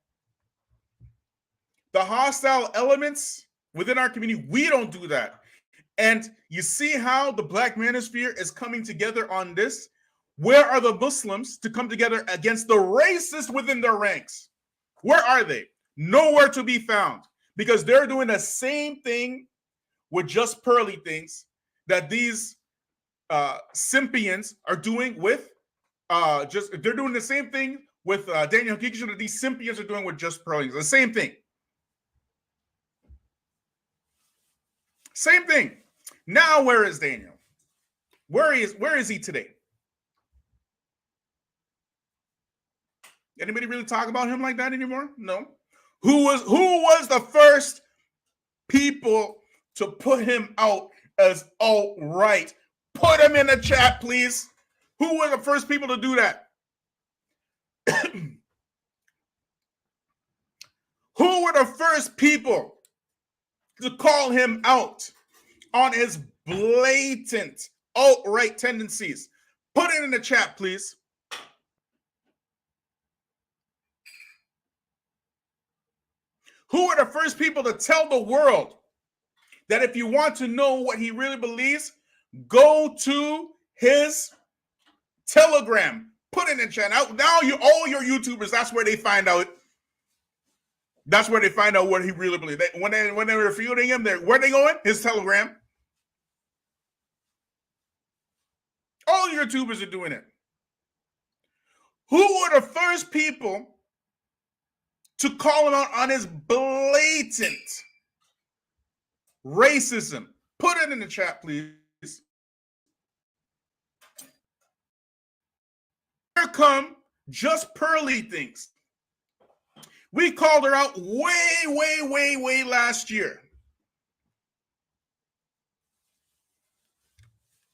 The hostile elements within our community, we don't do that. And you see how the Black manosphere is coming together on this? Where are the Muslims to come together against the racists within their ranks? Where are they? Nowhere to be found, because they're doing the same thing with just pearly things that these Simpians are doing with they're doing the same thing with Daniel Hakikishan that these Simpians are doing with just pearly things. The same thing. Same thing. Now, where is Daniel? Where is he today? Anybody really talk about him like that anymore? No. Who was the first people to put him out as alt-right? Put him in the chat, please. Who were the first people to do that? Who were the first people to call him out on his blatant alt-right tendencies? Put it in the chat, please. Who are the first people to tell the world that if you want to know what he really believes, go to his Telegram? Put it in the chat. Now all your YouTubers, that's where they find out. That's where they find out what he really believes. When they're refuting him, where they going? His Telegram. All YouTubers are doing it. Who were the first people to call him out on his blatant racism? Put it in the chat, please. Here come just pearly things. We called her out way last year.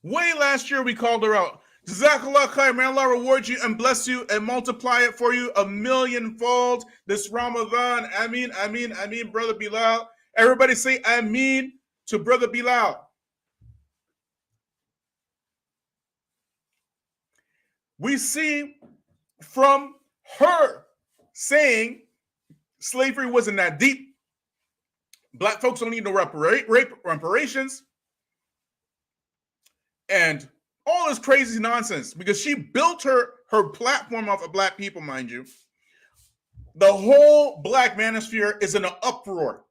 Way last year, we called her out. Jazakallah khair, may Allah reward you and bless you and multiply it for you 1,000,000-fold this Ramadan. Ameen, ameen, ameen, Brother Bilal. Everybody say ameen to Brother Bilal. We see from her saying slavery wasn't that deep. Black folks don't need no reparations. And all this crazy nonsense, because she built her platform off of black people, mind you. The whole black manosphere is in an uproar.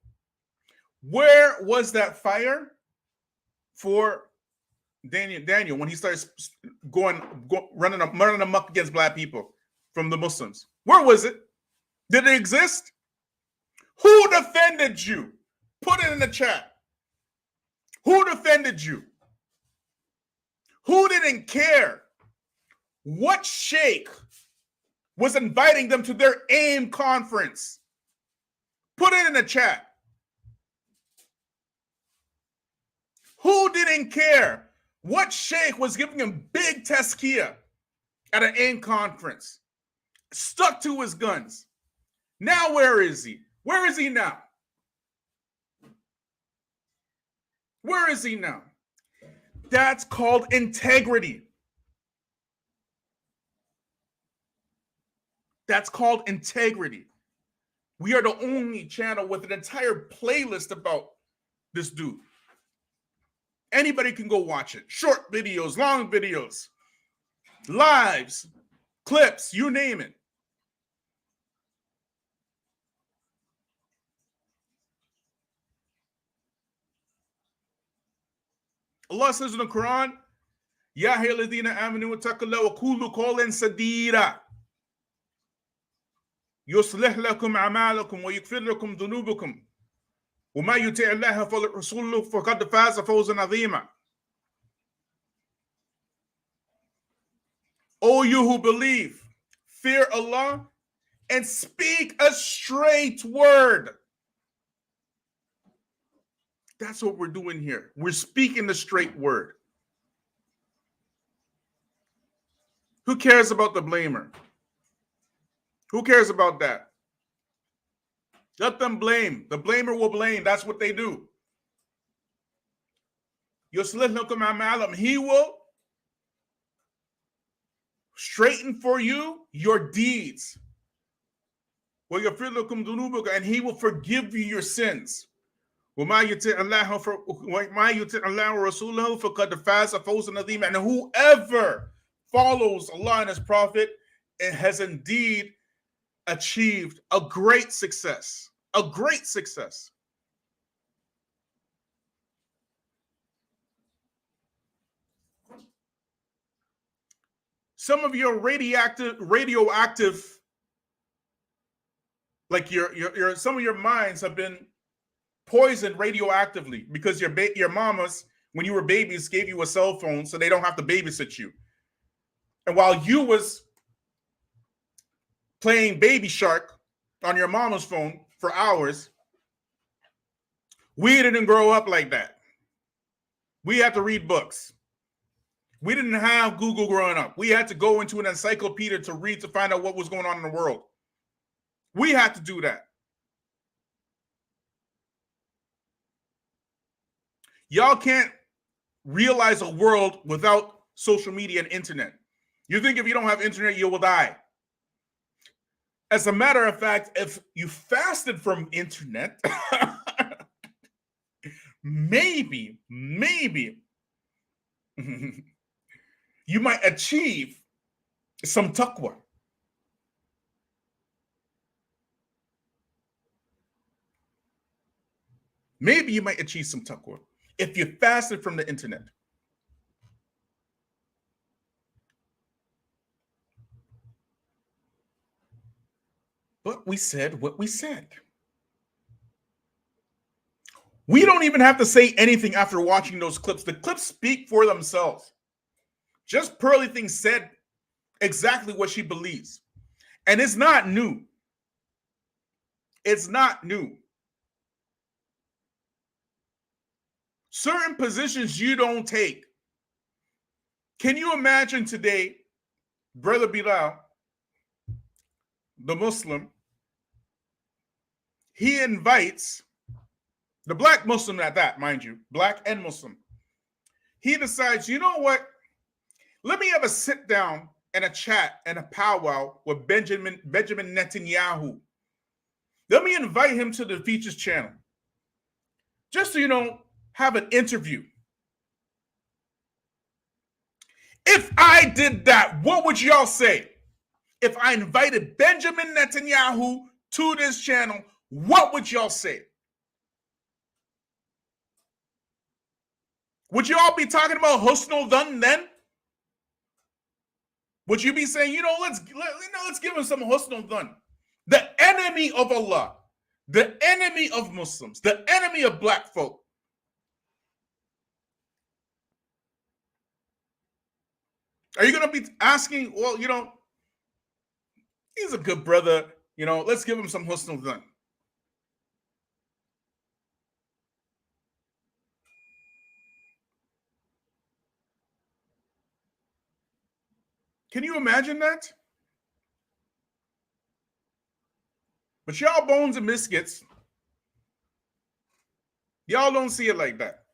Where was that fire for Daniel when he starts running amok against black people from the Muslims? Where was it? Did it exist? Who defended you? Put it in the chat. Who defended you? Who didn't care? What sheikh was inviting them to their AIM conference? Put it in the chat. Who didn't care? What sheikh was giving him big tazkiyah at an AIM conference? Stuck to his guns. Now where is he? Where is he now? Where is he now? That's called integrity. That's called integrity. We are the only channel with an entire playlist about this dude. Anybody can go watch it. Short videos, long videos, lives, clips, you name it. Allah says in the Quran, Ya ayyuhalladhina amanu wattaqullaha wa qulu qawlan sadida. Yuslih lakum a'malakum wa yaghfir lakum dhunubakum. Wa ma yuti' Allah wa rasulahu faqad faza fawzan 'azima. O you who believe, fear Allah and speak a straight word. That's what we're doing here. We're speaking the straight word. Who cares about the blamer? Who cares about that? Let them blame. The blamer will blame. That's what they do. He will straighten for you your deeds. And he will forgive you your sins. And whoever follows Allah and His Prophet has indeed achieved a great success. A great success. Some of your radioactive, like your some of your minds have been poisoned radioactively because your mamas, when you were babies, gave you a cell phone so they don't have to babysit you. And while you was playing Baby Shark on your mama's phone for hours, we didn't grow up like that. We had to read books. We didn't have Google growing up. We had to go into an encyclopedia to read to find out what was going on in the world. We had to do that. Y'all can't realize a world without social media and internet. You think if you don't have internet, you will die. As a matter of fact, if you fasted from internet, maybe you might achieve some taqwa. Maybe you might achieve some taqwa if you fasted from the internet. But we said what we said. We don't even have to say anything after watching those clips. The clips speak for themselves. Just Pearly Thing said exactly what she believes. And it's not new. It's not new. Certain positions you don't take Can you imagine today, Brother Bilal, the Muslim, he invites the black Muslim at that, mind you, black and Muslim. He decides, you know what? Let me have a sit down and a chat and a powwow with Benjamin Netanyahu. Let me invite him to the Feachaz channel. Just so, you know, have an interview. If I did that, what would y'all say? If I invited Benjamin Netanyahu to this channel, what would y'all say? Would you all be talking about Husnul Dhan then? Would you be saying, you know, let's give him some Husnul Dhan? The enemy of Allah, the enemy of Muslims, the enemy of black folk. Are you going to be asking, well, you know, he's a good brother, you know, let's give him some Husnul Dhan? Can you imagine that? But y'all bones and biscuits, y'all don't see it like that.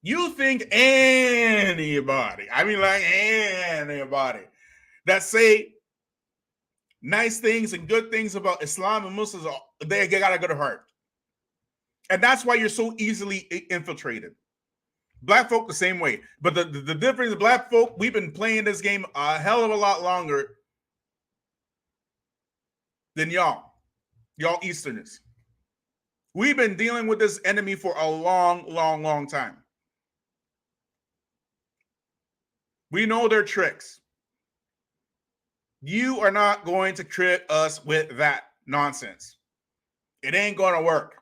You think anybody, I mean like anybody, that say nice things and good things about Islam and Muslims, they got a good heart. And that's why you're so easily infiltrated. Black folk the same way. But the difference, black folk, we've been playing this game a hell of a lot longer than y'all Easterners. We've been dealing with this enemy for a long time. We know their tricks. You are not going to trick us with that nonsense. It ain't going to work.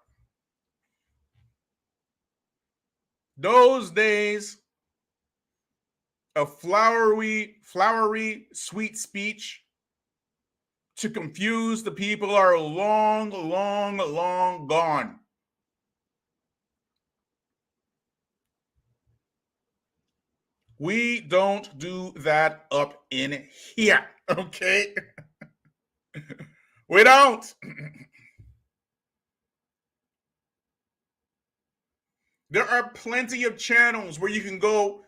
Those days of flowery, sweet speech to confuse the people are long gone. We don't do that up in here, okay? We don't. There are plenty of channels where you can go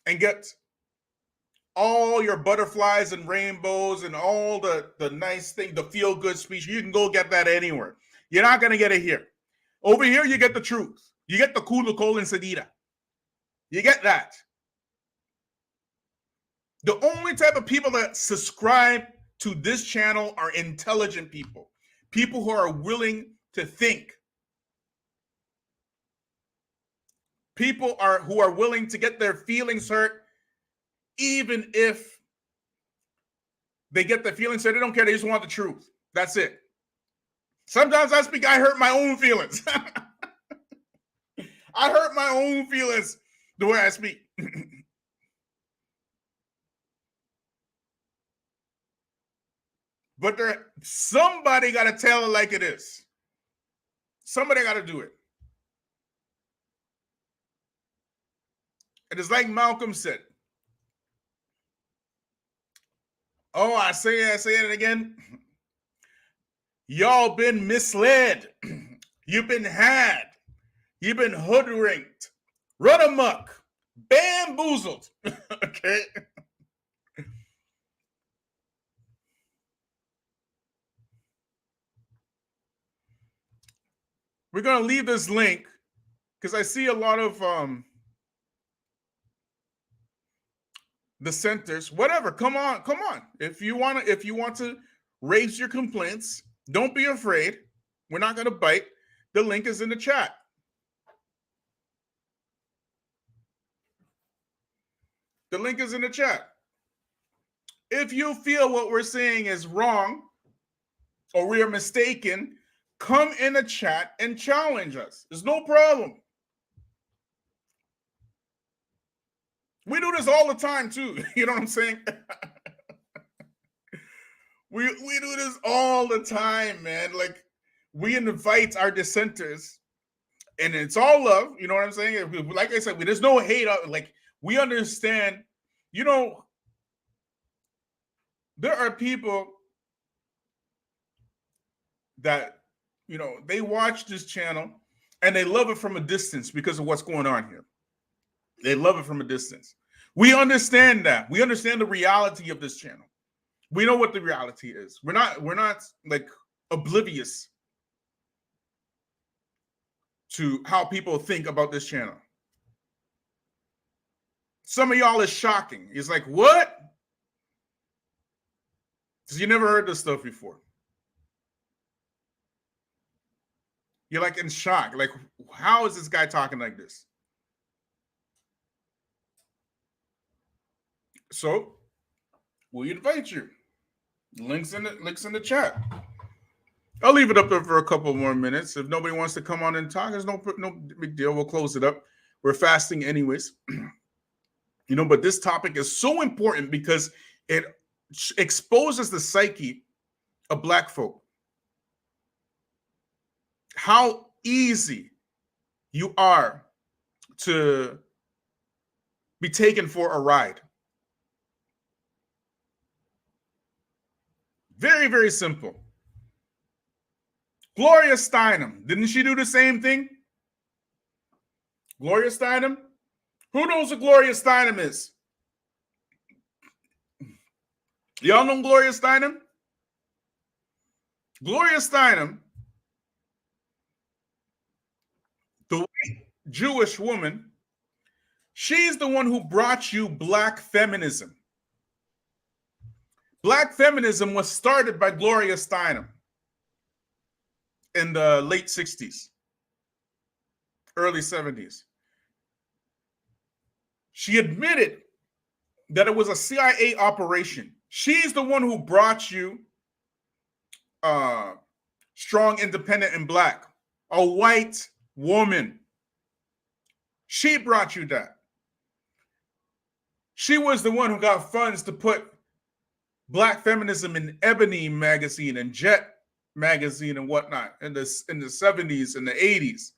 and get all your butterflies and rainbows and all the nice thing, the feel-good speech. You can go get that anywhere. You're not going to get it here. Over here, you get the truth. You get the Kulu Kol and Sadida. You get that. The only type of people that subscribe to this channel are intelligent people. People who are willing to think. People who are willing to get their feelings hurt, even if they get their feelings hurt. They don't care. They just want the truth. That's it. Sometimes I hurt my own feelings. I hurt my own feelings the way I speak. But somebody got to tell it like it is. Somebody got to do it. It is like Malcolm said. Oh, I say it again. Y'all been misled. You've been had. You've been hoodwinked. Run amok. Bamboozled. Okay? We're going to leave this link because I see a lot of dissenters, whatever. Come on. If you want to raise your complaints, don't be afraid. We're not going to bite. The link is in the chat. The link is in the chat. If you feel what we're saying is wrong or we are mistaken, come in the chat and challenge us. There's no problem. We do this all the time too. You know what I'm saying? we do this all the time, man. Like, we invite our dissenters, and it's all love. You know what I'm saying? Like I said, there's no hate. Like, We understand, you know, there are people that, you know, they watch this channel and they love it from a distance because of what's going on here. They love it from a distance. We understand that. We understand the reality of this channel. We know what the reality is. We're not like oblivious to how people think about this channel. Some of y'all is shocking. It's like, what? Because you never heard this stuff before. You're like in shock. Like, how is this guy talking like this? So we invite you. Links in the chat. I'll leave it up there for a couple more minutes. If nobody wants to come on and talk, there's no big deal. We'll close it up. We're fasting anyways. You know, but this topic is so important because it exposes the psyche of Black folk. How easy you are to be taken for a ride. Very, very simple. Gloria Steinem, didn't she do the same thing? Gloria Steinem? Who knows who Gloria Steinem is? Y'all know Gloria Steinem? Gloria Steinem, the white Jewish woman, she's the one who brought you Black feminism. Black feminism was started by Gloria Steinem in the late 60s, early 70s. She admitted that it was a CIA operation. She's the one who brought you strong, independent, and Black, a white woman. She brought you that. She was the one who got funds to put Black feminism in Ebony magazine and Jet magazine and whatnot in the 70s and the 80s.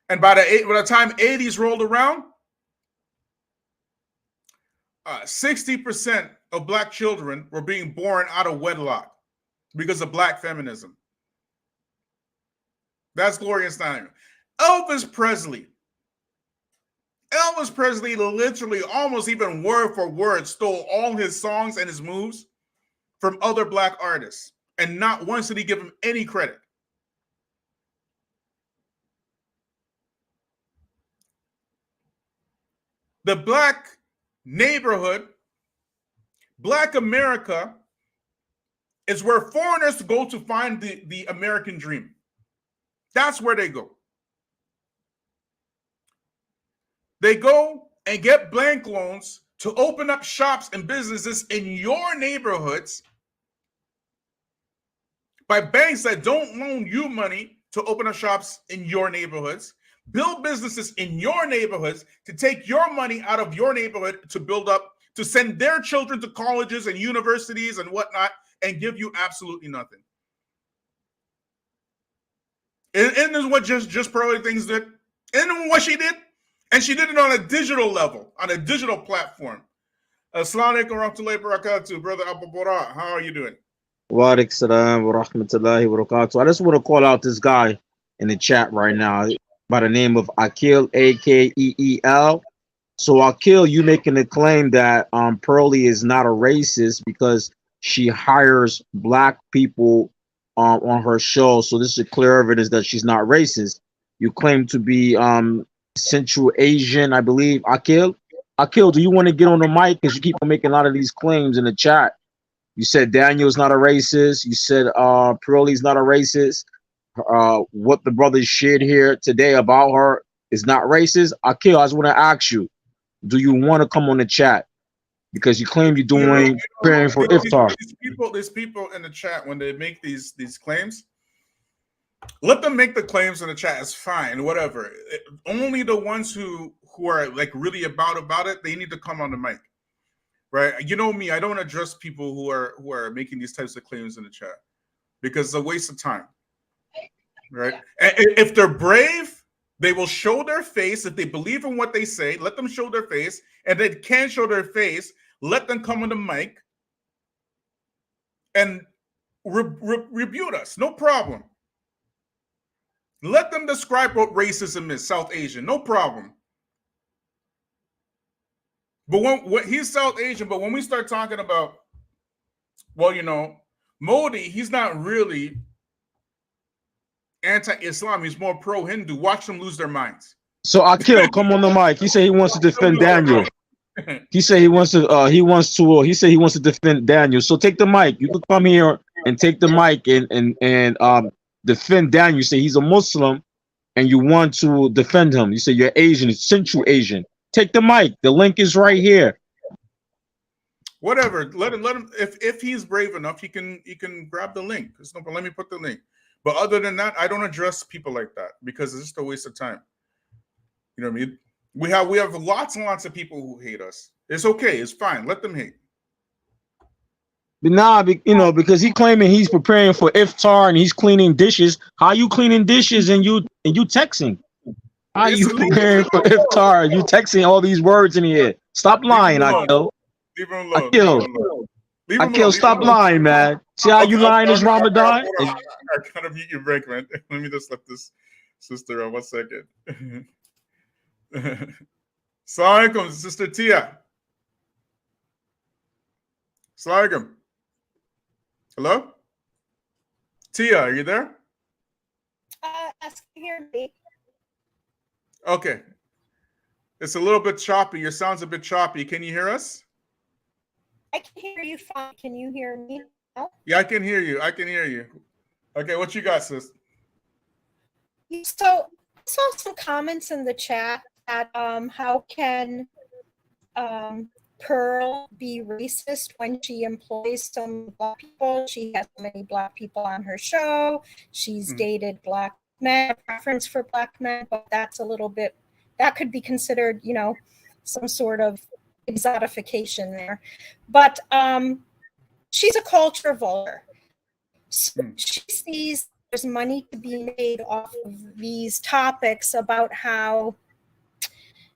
And by the time 80s rolled around, 60% of Black children were being born out of wedlock because of Black feminism. That's Gloria Steinem. Elvis Presley literally almost even word for word stole all his songs and his moves from other Black artists. And not once did he give him any credit. The Black neighborhood, Black America, is where foreigners go to find the American dream. That's where they go. They go and get blank loans to open up shops and businesses in your neighborhoods by banks that don't loan you money to open up shops in your neighborhoods, build businesses in your neighborhoods to take your money out of your neighborhood to build up, to send their children to colleges and universities and whatnot, and give you absolutely nothing. And this is what just probably things did. And what she did, and she did it on a digital level, on a digital platform. Assalamu alaikum wa rahmatullahi wa barakatuh, brother Abu Bara. How are you doing? Wa alaikum salam wa rahmatullahi wa barakatuh. I just want to call out this guy in the chat right now by the name of Akil, A-K-E-E-L. So Akil, you making the claim that Pearlie is not a racist because she hires Black people on her show. So this is clear evidence that she's not racist. You claim to be Central Asian, I believe. Akil, do you want to get on the mic? Because you keep on making a lot of these claims in the chat. You said Daniel's not a racist. You said Pearlie's not a racist. What the brothers shared here today about her is not racist. Akil, I just want to ask you, do you want to come on the chat? Because you claim you're doing preparing for iftar. These people in the chat, when they make these claims, let them make the claims in the chat. It's fine, whatever. Only the ones who are like really about it, they need to come on the mic, right? You know me, I don't address people who are making these types of claims in the chat because it's a waste of time, right? And if they're brave, They will show their face if they believe in what they say. Let them show their face. And they can't show their face. Let them come on the mic and rebuke us. No problem. Let them describe what racism is, South Asian. No problem. But when he's South Asian, but when we start talking about, well, you know, Modi, he's not really anti-Islam. He's more pro-Hindu. Watch them lose their minds. So Akil, come on the mic. He said he wants to defend Daniel. He said he wants to defend Daniel. So take the mic. You can come here and take the mic and defend Daniel. You say he's a Muslim and you want to defend him. You say you're Asian, it's Central Asian. Take the mic. The link is right here. Whatever. Let him. If he's brave enough, he can grab the link. It's no problem. Let me put the link. But other than that, I don't address people like that because it's just a waste of time. You know what I mean? We have lots and lots of people who hate us. It's okay. It's fine. Let them hate. But now, you know, because he claiming he's preparing for iftar and he's cleaning dishes. How you cleaning dishes and you texting? How you preparing for iftar and you texting all these words in here? Stop lying, Akil. Leave him alone. Akil, stop lying, man. See how you lying this Ramadan? I gotta mute your break, man. Let me just let this sister on 1 second. Salaam Alaikum, Sister Tia. Salaam Alaikum. Hello? Tia, are you there? Can you hear me? Okay. It's a little bit choppy. Your sound's a bit choppy. Can you hear us? I can hear you fine. Can you hear me? No? Yeah, I can hear you. I can hear you. Okay, what you got, sis? So I saw some comments in the chat that how can Pearl be racist when she employs some Black people? She has many Black people on her show. She's dated Black men, preference for Black men, but that's a little bit, that could be considered, you know, some sort of exotification there. But she's a culture vulture. So she sees there's money to be made off of these topics about how,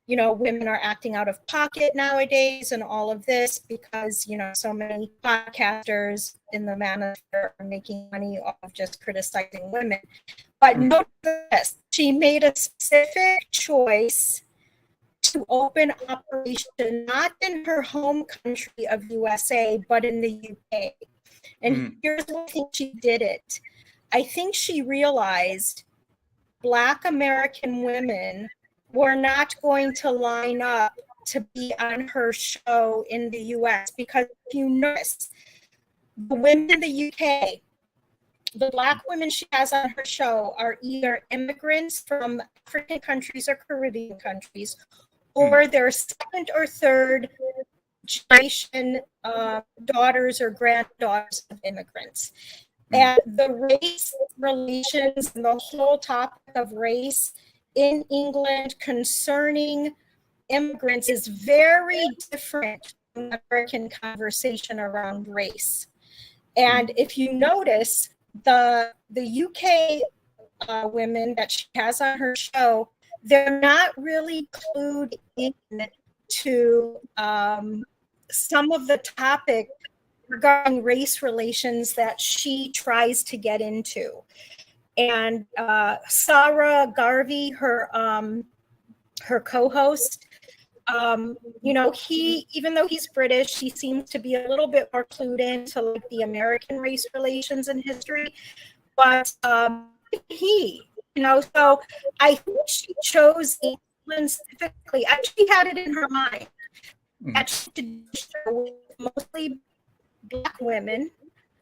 you know, women are acting out of pocket nowadays and all of this because, you know, so many podcasters in the manosphere are making money off of just criticizing women. But note this, she made a specific choice to open operation not in her home country of USA, but in the UK. And here's why I think she did it. I think she realized Black American women were not going to line up to be on her show in the US because if you notice, the women in the UK, the Black women she has on her show are either immigrants from African countries or Caribbean countries, or they're second or third generation daughters or granddaughters of immigrants. And the race relations and the whole topic of race in England concerning immigrants is very different from the American conversation around race. And if you notice, the UK women that she has on her show, they're not really clued in to some of the topic regarding race relations that she tries to get into. And Sarah Garvey, her co-host, you know, he, even though he's British, he seems to be a little bit more clued into like the American race relations and history. But he, you know, so I think she chose England specifically. She had it in her mind that she did show with mostly Black women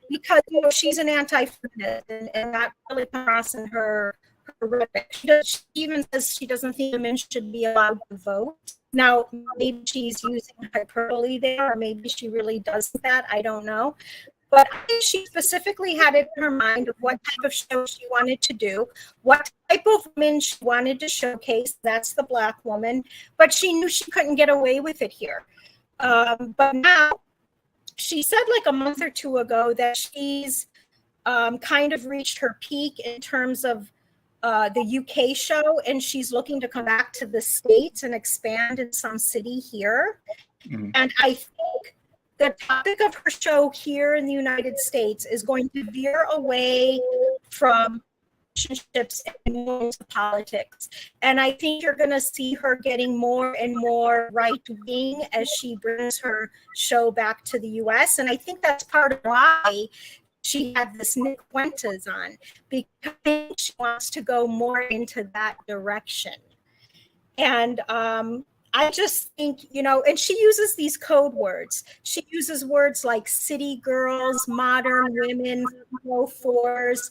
because, you know, she's an anti-feminist and that really comes across in her rhetoric. She even says she doesn't think women should be allowed to vote. Now, maybe she's using hyperbole there, or maybe she really does that. I don't know. But I think she specifically had it in her mind of what type of show she wanted to do, what type of woman she wanted to showcase. That's the Black woman. But she knew she couldn't get away with it here. But now, she said like a month or two ago that she's kind of reached her peak in terms of the UK show, and she's looking to come back to the States and expand in some city here. Mhm. And I think the topic of her show here in the United States is going to veer away from relationships and more into politics. And I think you're going to see her getting more and more right wing as she brings her show back to the US. And I think that's part of why she had this Nick Fuentes on, because she wants to go more into that direction. And I just think, you know, and she uses these code words. She uses words like city girls, modern women, 404s,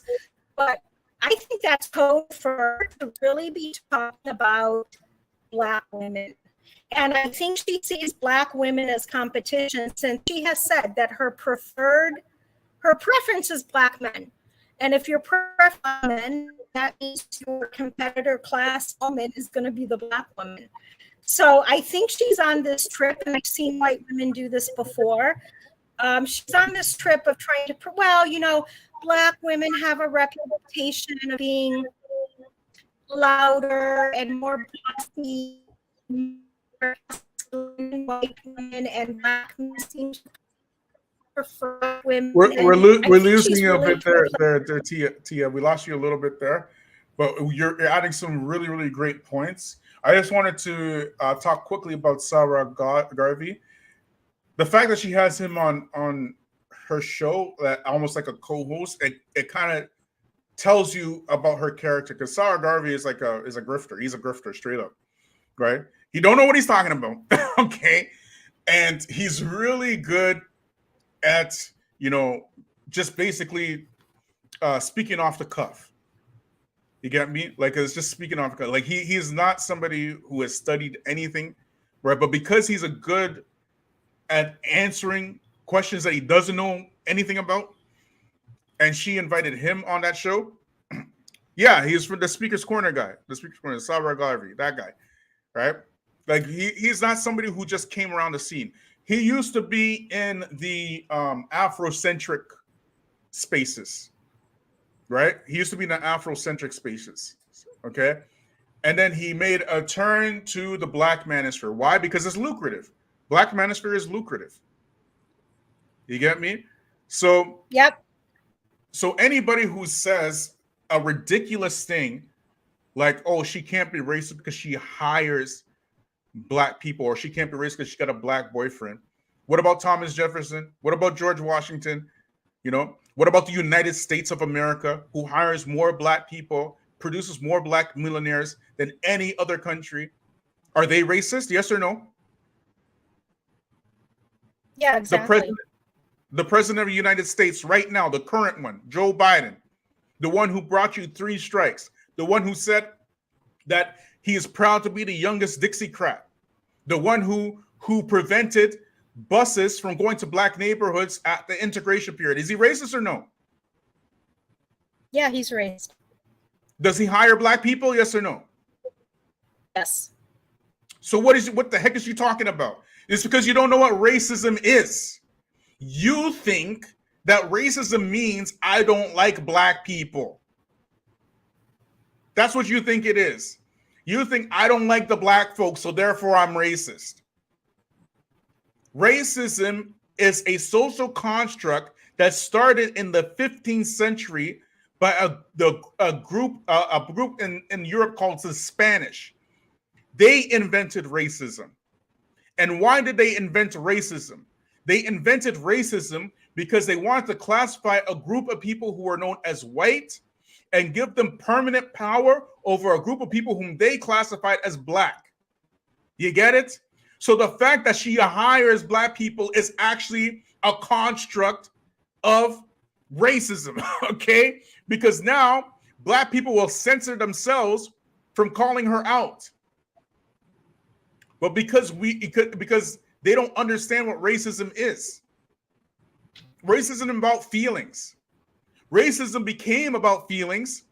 but I think that's code for her to really be talking about Black women. And I think she sees Black women as competition, since she has said that her preference is Black men. And if your preference is men, that means your competitor class woman is going to be the Black woman. So I think she's on this trip, and I've seen white women do this before. She's on this trip of trying to, well, you know, Black women have a reputation of being louder and more bossy, white women, and Black men seem to prefer women. We're losing you a bit there, Tia. We lost you a little bit there, but you're adding some really, really great points. I just wanted to talk quickly about Sarah Garvey. The fact that she has him on her show, almost like a co-host, it kind of tells you about her character, because Sarah Garvey is a grifter. He's a grifter straight up, right? He don't know what he's talking about, okay? And he's really good at, you know, just basically speaking off the cuff. You get me? Like, it's just speaking off the cuff. Like, he's not somebody who has studied anything, right? But because he's a good at answering questions that he doesn't know anything about, and she invited him on that show. Yeah, he's from the Speaker's Corner guy. The Speaker's Corner, Sarah Garvey, that guy, right? Like, he's not somebody who just came around the scene. He used to be in the Afrocentric spaces, right? He used to be in the Afrocentric spaces, okay? And then he made a turn to the Black manosphere. Why? Because it's lucrative. Black manosphere is lucrative. You get me? So, yep. So anybody who says a ridiculous thing like, oh, she can't be racist because she hires Black people, or she can't be racist because she got a Black boyfriend. What about Thomas Jefferson? What about George Washington? You know, what about the United States of America, who hires more Black people, produces more Black millionaires than any other country? Are they racist? Yes or no? Yeah, exactly. The president of the United States right now, the current one, Joe Biden, the one who brought you 3 strikes, the one who said that he is proud to be the youngest Dixiecrat, the one who prevented buses from going to Black neighborhoods at the integration period. Is he racist or no? Yeah, he's racist. Does he hire Black people? Yes or no? Yes. So what the heck is she talking about? It's because you don't know what racism is. You think that racism means I don't like Black people. That's what you think it is. You think I don't like the Black folks, so therefore I'm racist. Racism is a social construct that started in the 15th century by a group in Europe called the Spanish. They invented racism. And why did they invent racism? They invented racism because they wanted to classify a group of people who are known as white and give them permanent power over a group of people whom they classified as Black. You get it? So the fact that she hires Black people is actually a construct of racism, okay? Because now Black people will censor themselves from calling her out. But because they don't understand what racism is. Racism is about feelings. Racism became about feelings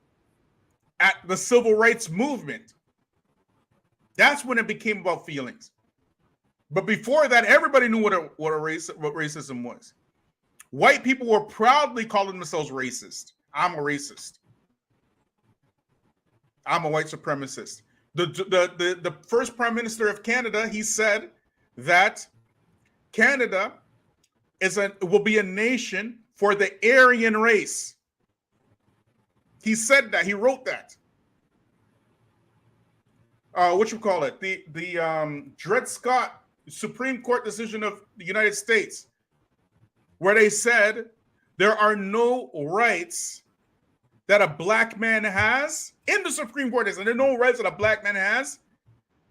at the civil rights movement. That's when it became about feelings. But before that, everybody knew what racism was. White people were proudly calling themselves racist. I'm a racist. I'm a white supremacist. The first prime minister of Canada, he said that Canada will be a nation for the Aryan race. He said that. He wrote that. What you call it? The Dred Scott Supreme Court decision of the United States, where they said there are no rights that a black man has in the Supreme Court. There are no rights that a black man has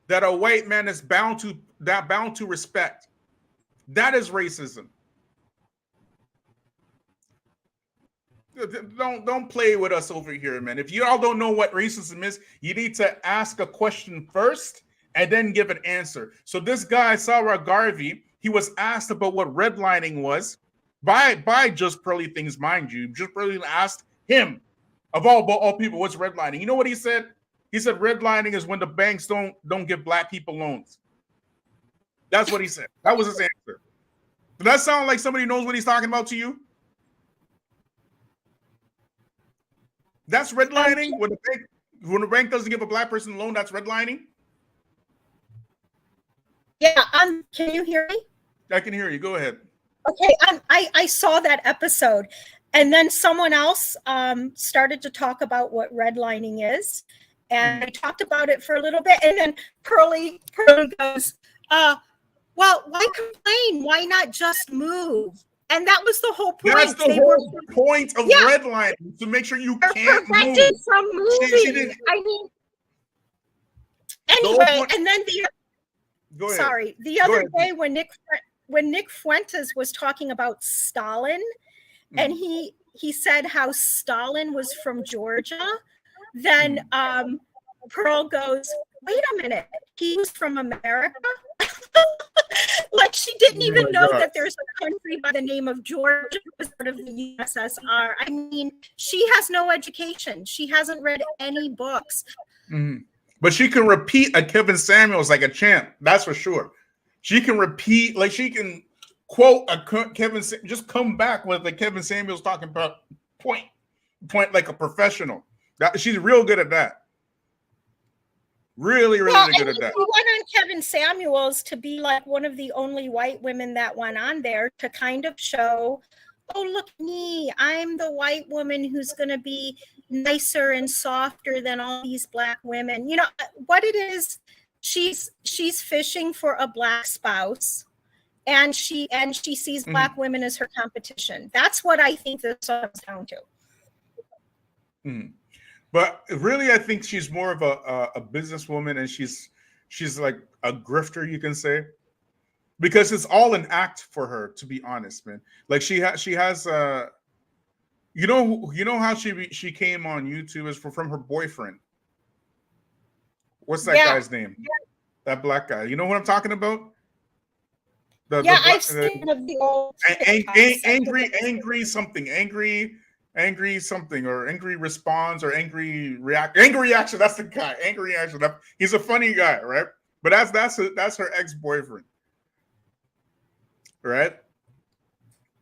that a white man is bound to respect. That is racism. Don't play with us over here, man. If you all don't know what racism is, you need to ask a question first and then give an answer. So this guy, Sarah Garvey, he was asked about what redlining was by Just Pearly Things, mind you. Just Pearly asked him, of all people, what's redlining? You know what he said? He said redlining is when the banks don't give black people loans. That's what he said. That was his answer. Does that sound like somebody knows what he's talking about to you? That's redlining? When the bank doesn't give a black person a loan, that's redlining? Yeah, can you hear me? I can hear you. Go ahead. Okay, I saw that episode. And then someone else started to talk about what redlining is. And I talked about it for a little bit. And then Pearly goes, well, why complain? Why not just move? And that was the whole point. That's the whole point of redlining, to make sure you can't move. From moving. I mean, anyway, and then the other day when Nick Fuentes was talking about Stalin, and he said how Stalin was from Georgia, then Pearl goes, wait a minute, he was from America? Like she didn't even know that there's a country by the name of Georgia as part of the USSR. I mean, she has no education. She hasn't read any books. Mm-hmm. But she can repeat a Kevin Samuels like a champ. That's for sure. She can repeat, like she can quote a Kevin, just come back with the Kevin Samuels talking about point like a professional. She's real good at that. Really good at that. She went on Kevin Samuels to be like one of the only white women that went on there to kind of show, oh, look me, I'm the white woman who's going to be nicer and softer than all these black women. You know what it is? She's fishing for a black spouse, and she sees black women as her competition. That's what I think this comes down to. Mm. But really, I think she's more of a businesswoman, and she's like a grifter, you can say, because it's all an act for her, to be honest, man. Like she has you know how she came on YouTube is from her boyfriend. What's that guy's name? Yeah. That black guy. You know what I'm talking about? I've seen of the old angry something, or angry response, or angry reaction. That's the guy. Angry reaction. He's a funny guy, right? But that's her ex-boyfriend, right?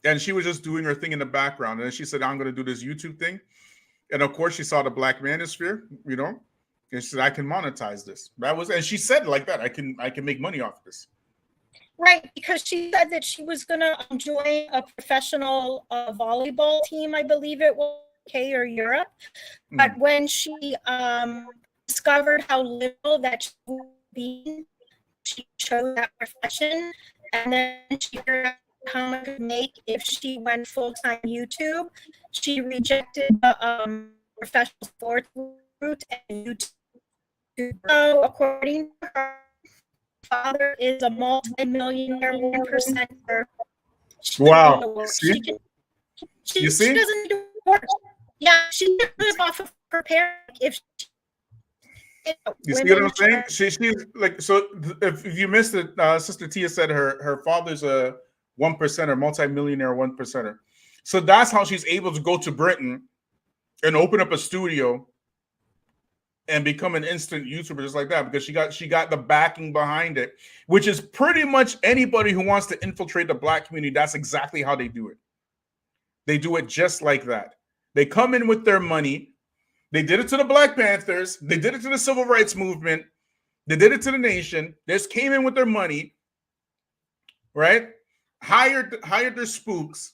And she was just doing her thing in the background, and then she said, "I'm going to do this YouTube thing," and of course, she saw the Black Manosphere, you know, and she said, "I can monetize this." And she said like that, "I can make money off this." Right, because she said that she was going to join a professional volleyball team, I believe it was UK or Europe. But when she discovered how little that she would be, she chose that profession. And then she figured out how much it would make if she went full-time YouTube. She rejected the professional sports route and YouTube. So according to her, father is a multi-millionaire 1%er. Wow. She doesn't do work. Yeah, she lives off of her parents. If you see what I'm saying? She's like, so if you missed it, Sister Tia said her father's a 1%er, multi-millionaire 1%er. So that's how she's able to go to Britain and open up a studio and become an instant YouTuber just like that, because she got the backing behind it, which is pretty much anybody who wants to infiltrate the Black community. That's exactly how they do it. They do it just like that. They come in with their money, They did it to the Black Panthers. They did it to the Civil Rights Movement. They did it to the nation. They just came in with their money, right? Hired their spooks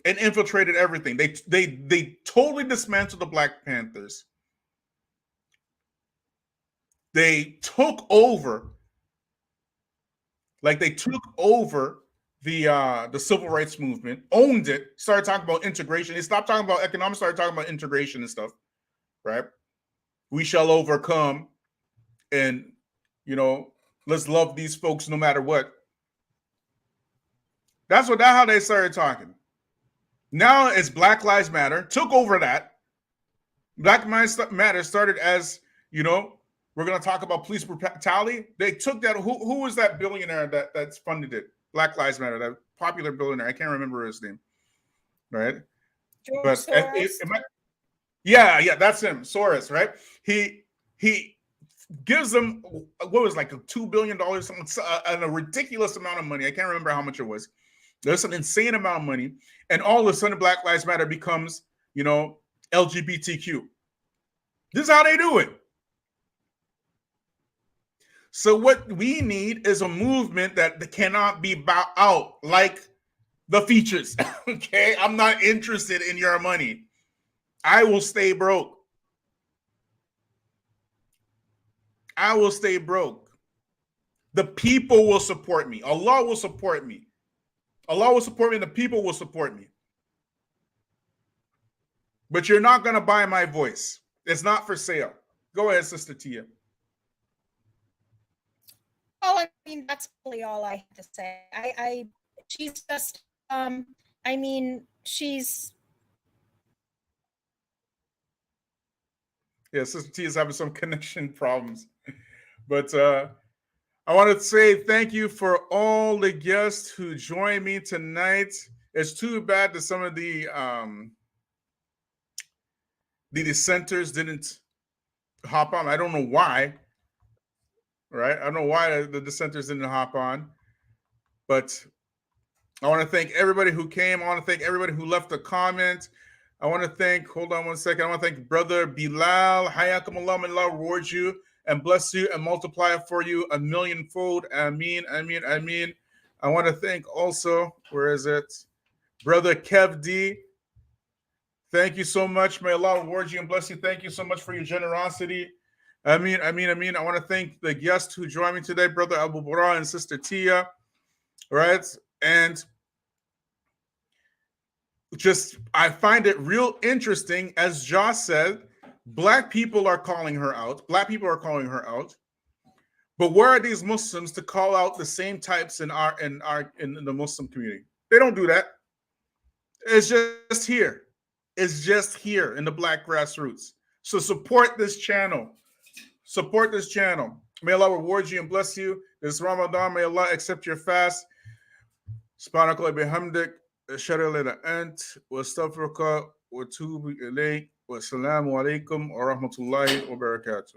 and infiltrated everything. They totally dismantled the Black Panthers. They took over, the Civil Rights Movement, owned it, started talking about integration. They stopped talking about economics, started talking about integration and stuff, right? We shall overcome, and let's love these folks no matter what. That's how they started talking. Now it's Black Lives Matter, took over that. Black Lives Matter started as, we're going to talk about police brutality. They took that. Who was that billionaire that's funded it? Black Lives Matter, that popular billionaire. I can't remember his name. Right? George Soros. Yeah, that's him. Soros, right? He gives them what was like $2 billion, and a ridiculous amount of money. I can't remember how much it was. There's an insane amount of money, and all of a sudden, Black Lives Matter becomes, LGBTQ. This is how they do it. So what we need is a movement that cannot be bought out, like the Feachaz. Okay, I'm not interested in your money. I will stay broke. I will stay broke. The people will support me. Allah will support me. Allah will support me, and the people will support me. But you're not going to buy my voice. It's not for sale. Go ahead, Sister Tia. Well, I mean, that's really all I have to say. She's just, she's. Yeah, Sister Tia is having some connection problems. But I want to say thank you for all the guests who joined me tonight. It's too bad that some of the dissenters didn't hop on. I don't know why. Right? I don't know why the dissenters didn't hop on. But I want to thank everybody who came. I want to thank everybody who left a comment. I want to thank, hold on one second. I want to thank Brother Bilal. Hayakum Allah, may Allah reward you and bless you and multiply it for you 1,000,000-fold. Ameen, ameen, ameen. I want to thank also, where is it? Brother Kev D. Thank you so much. May Allah reward you and bless you. Thank you so much for your generosity. Ameen, ameen, ameen. I want to thank the guests who joined me today, Brother Abu Bara and Sister Tia. Right? And I find it real interesting, as Josh said, Black people are calling her out. Black people are calling her out. But where are these Muslims to call out the same types in the Muslim community? They don't do that. It's just here. It's just here in the Black grassroots. So support this channel. Support this channel. May Allah reward you and bless you. This Ramadan, may Allah accept your fast. Subhanakallah bihamdik. Ashhadu an la ilaha illa ant wa astaghfiruka wa atubu ilayk. Wa assalamu alaikum wa rahmatullahi wa barakatuh.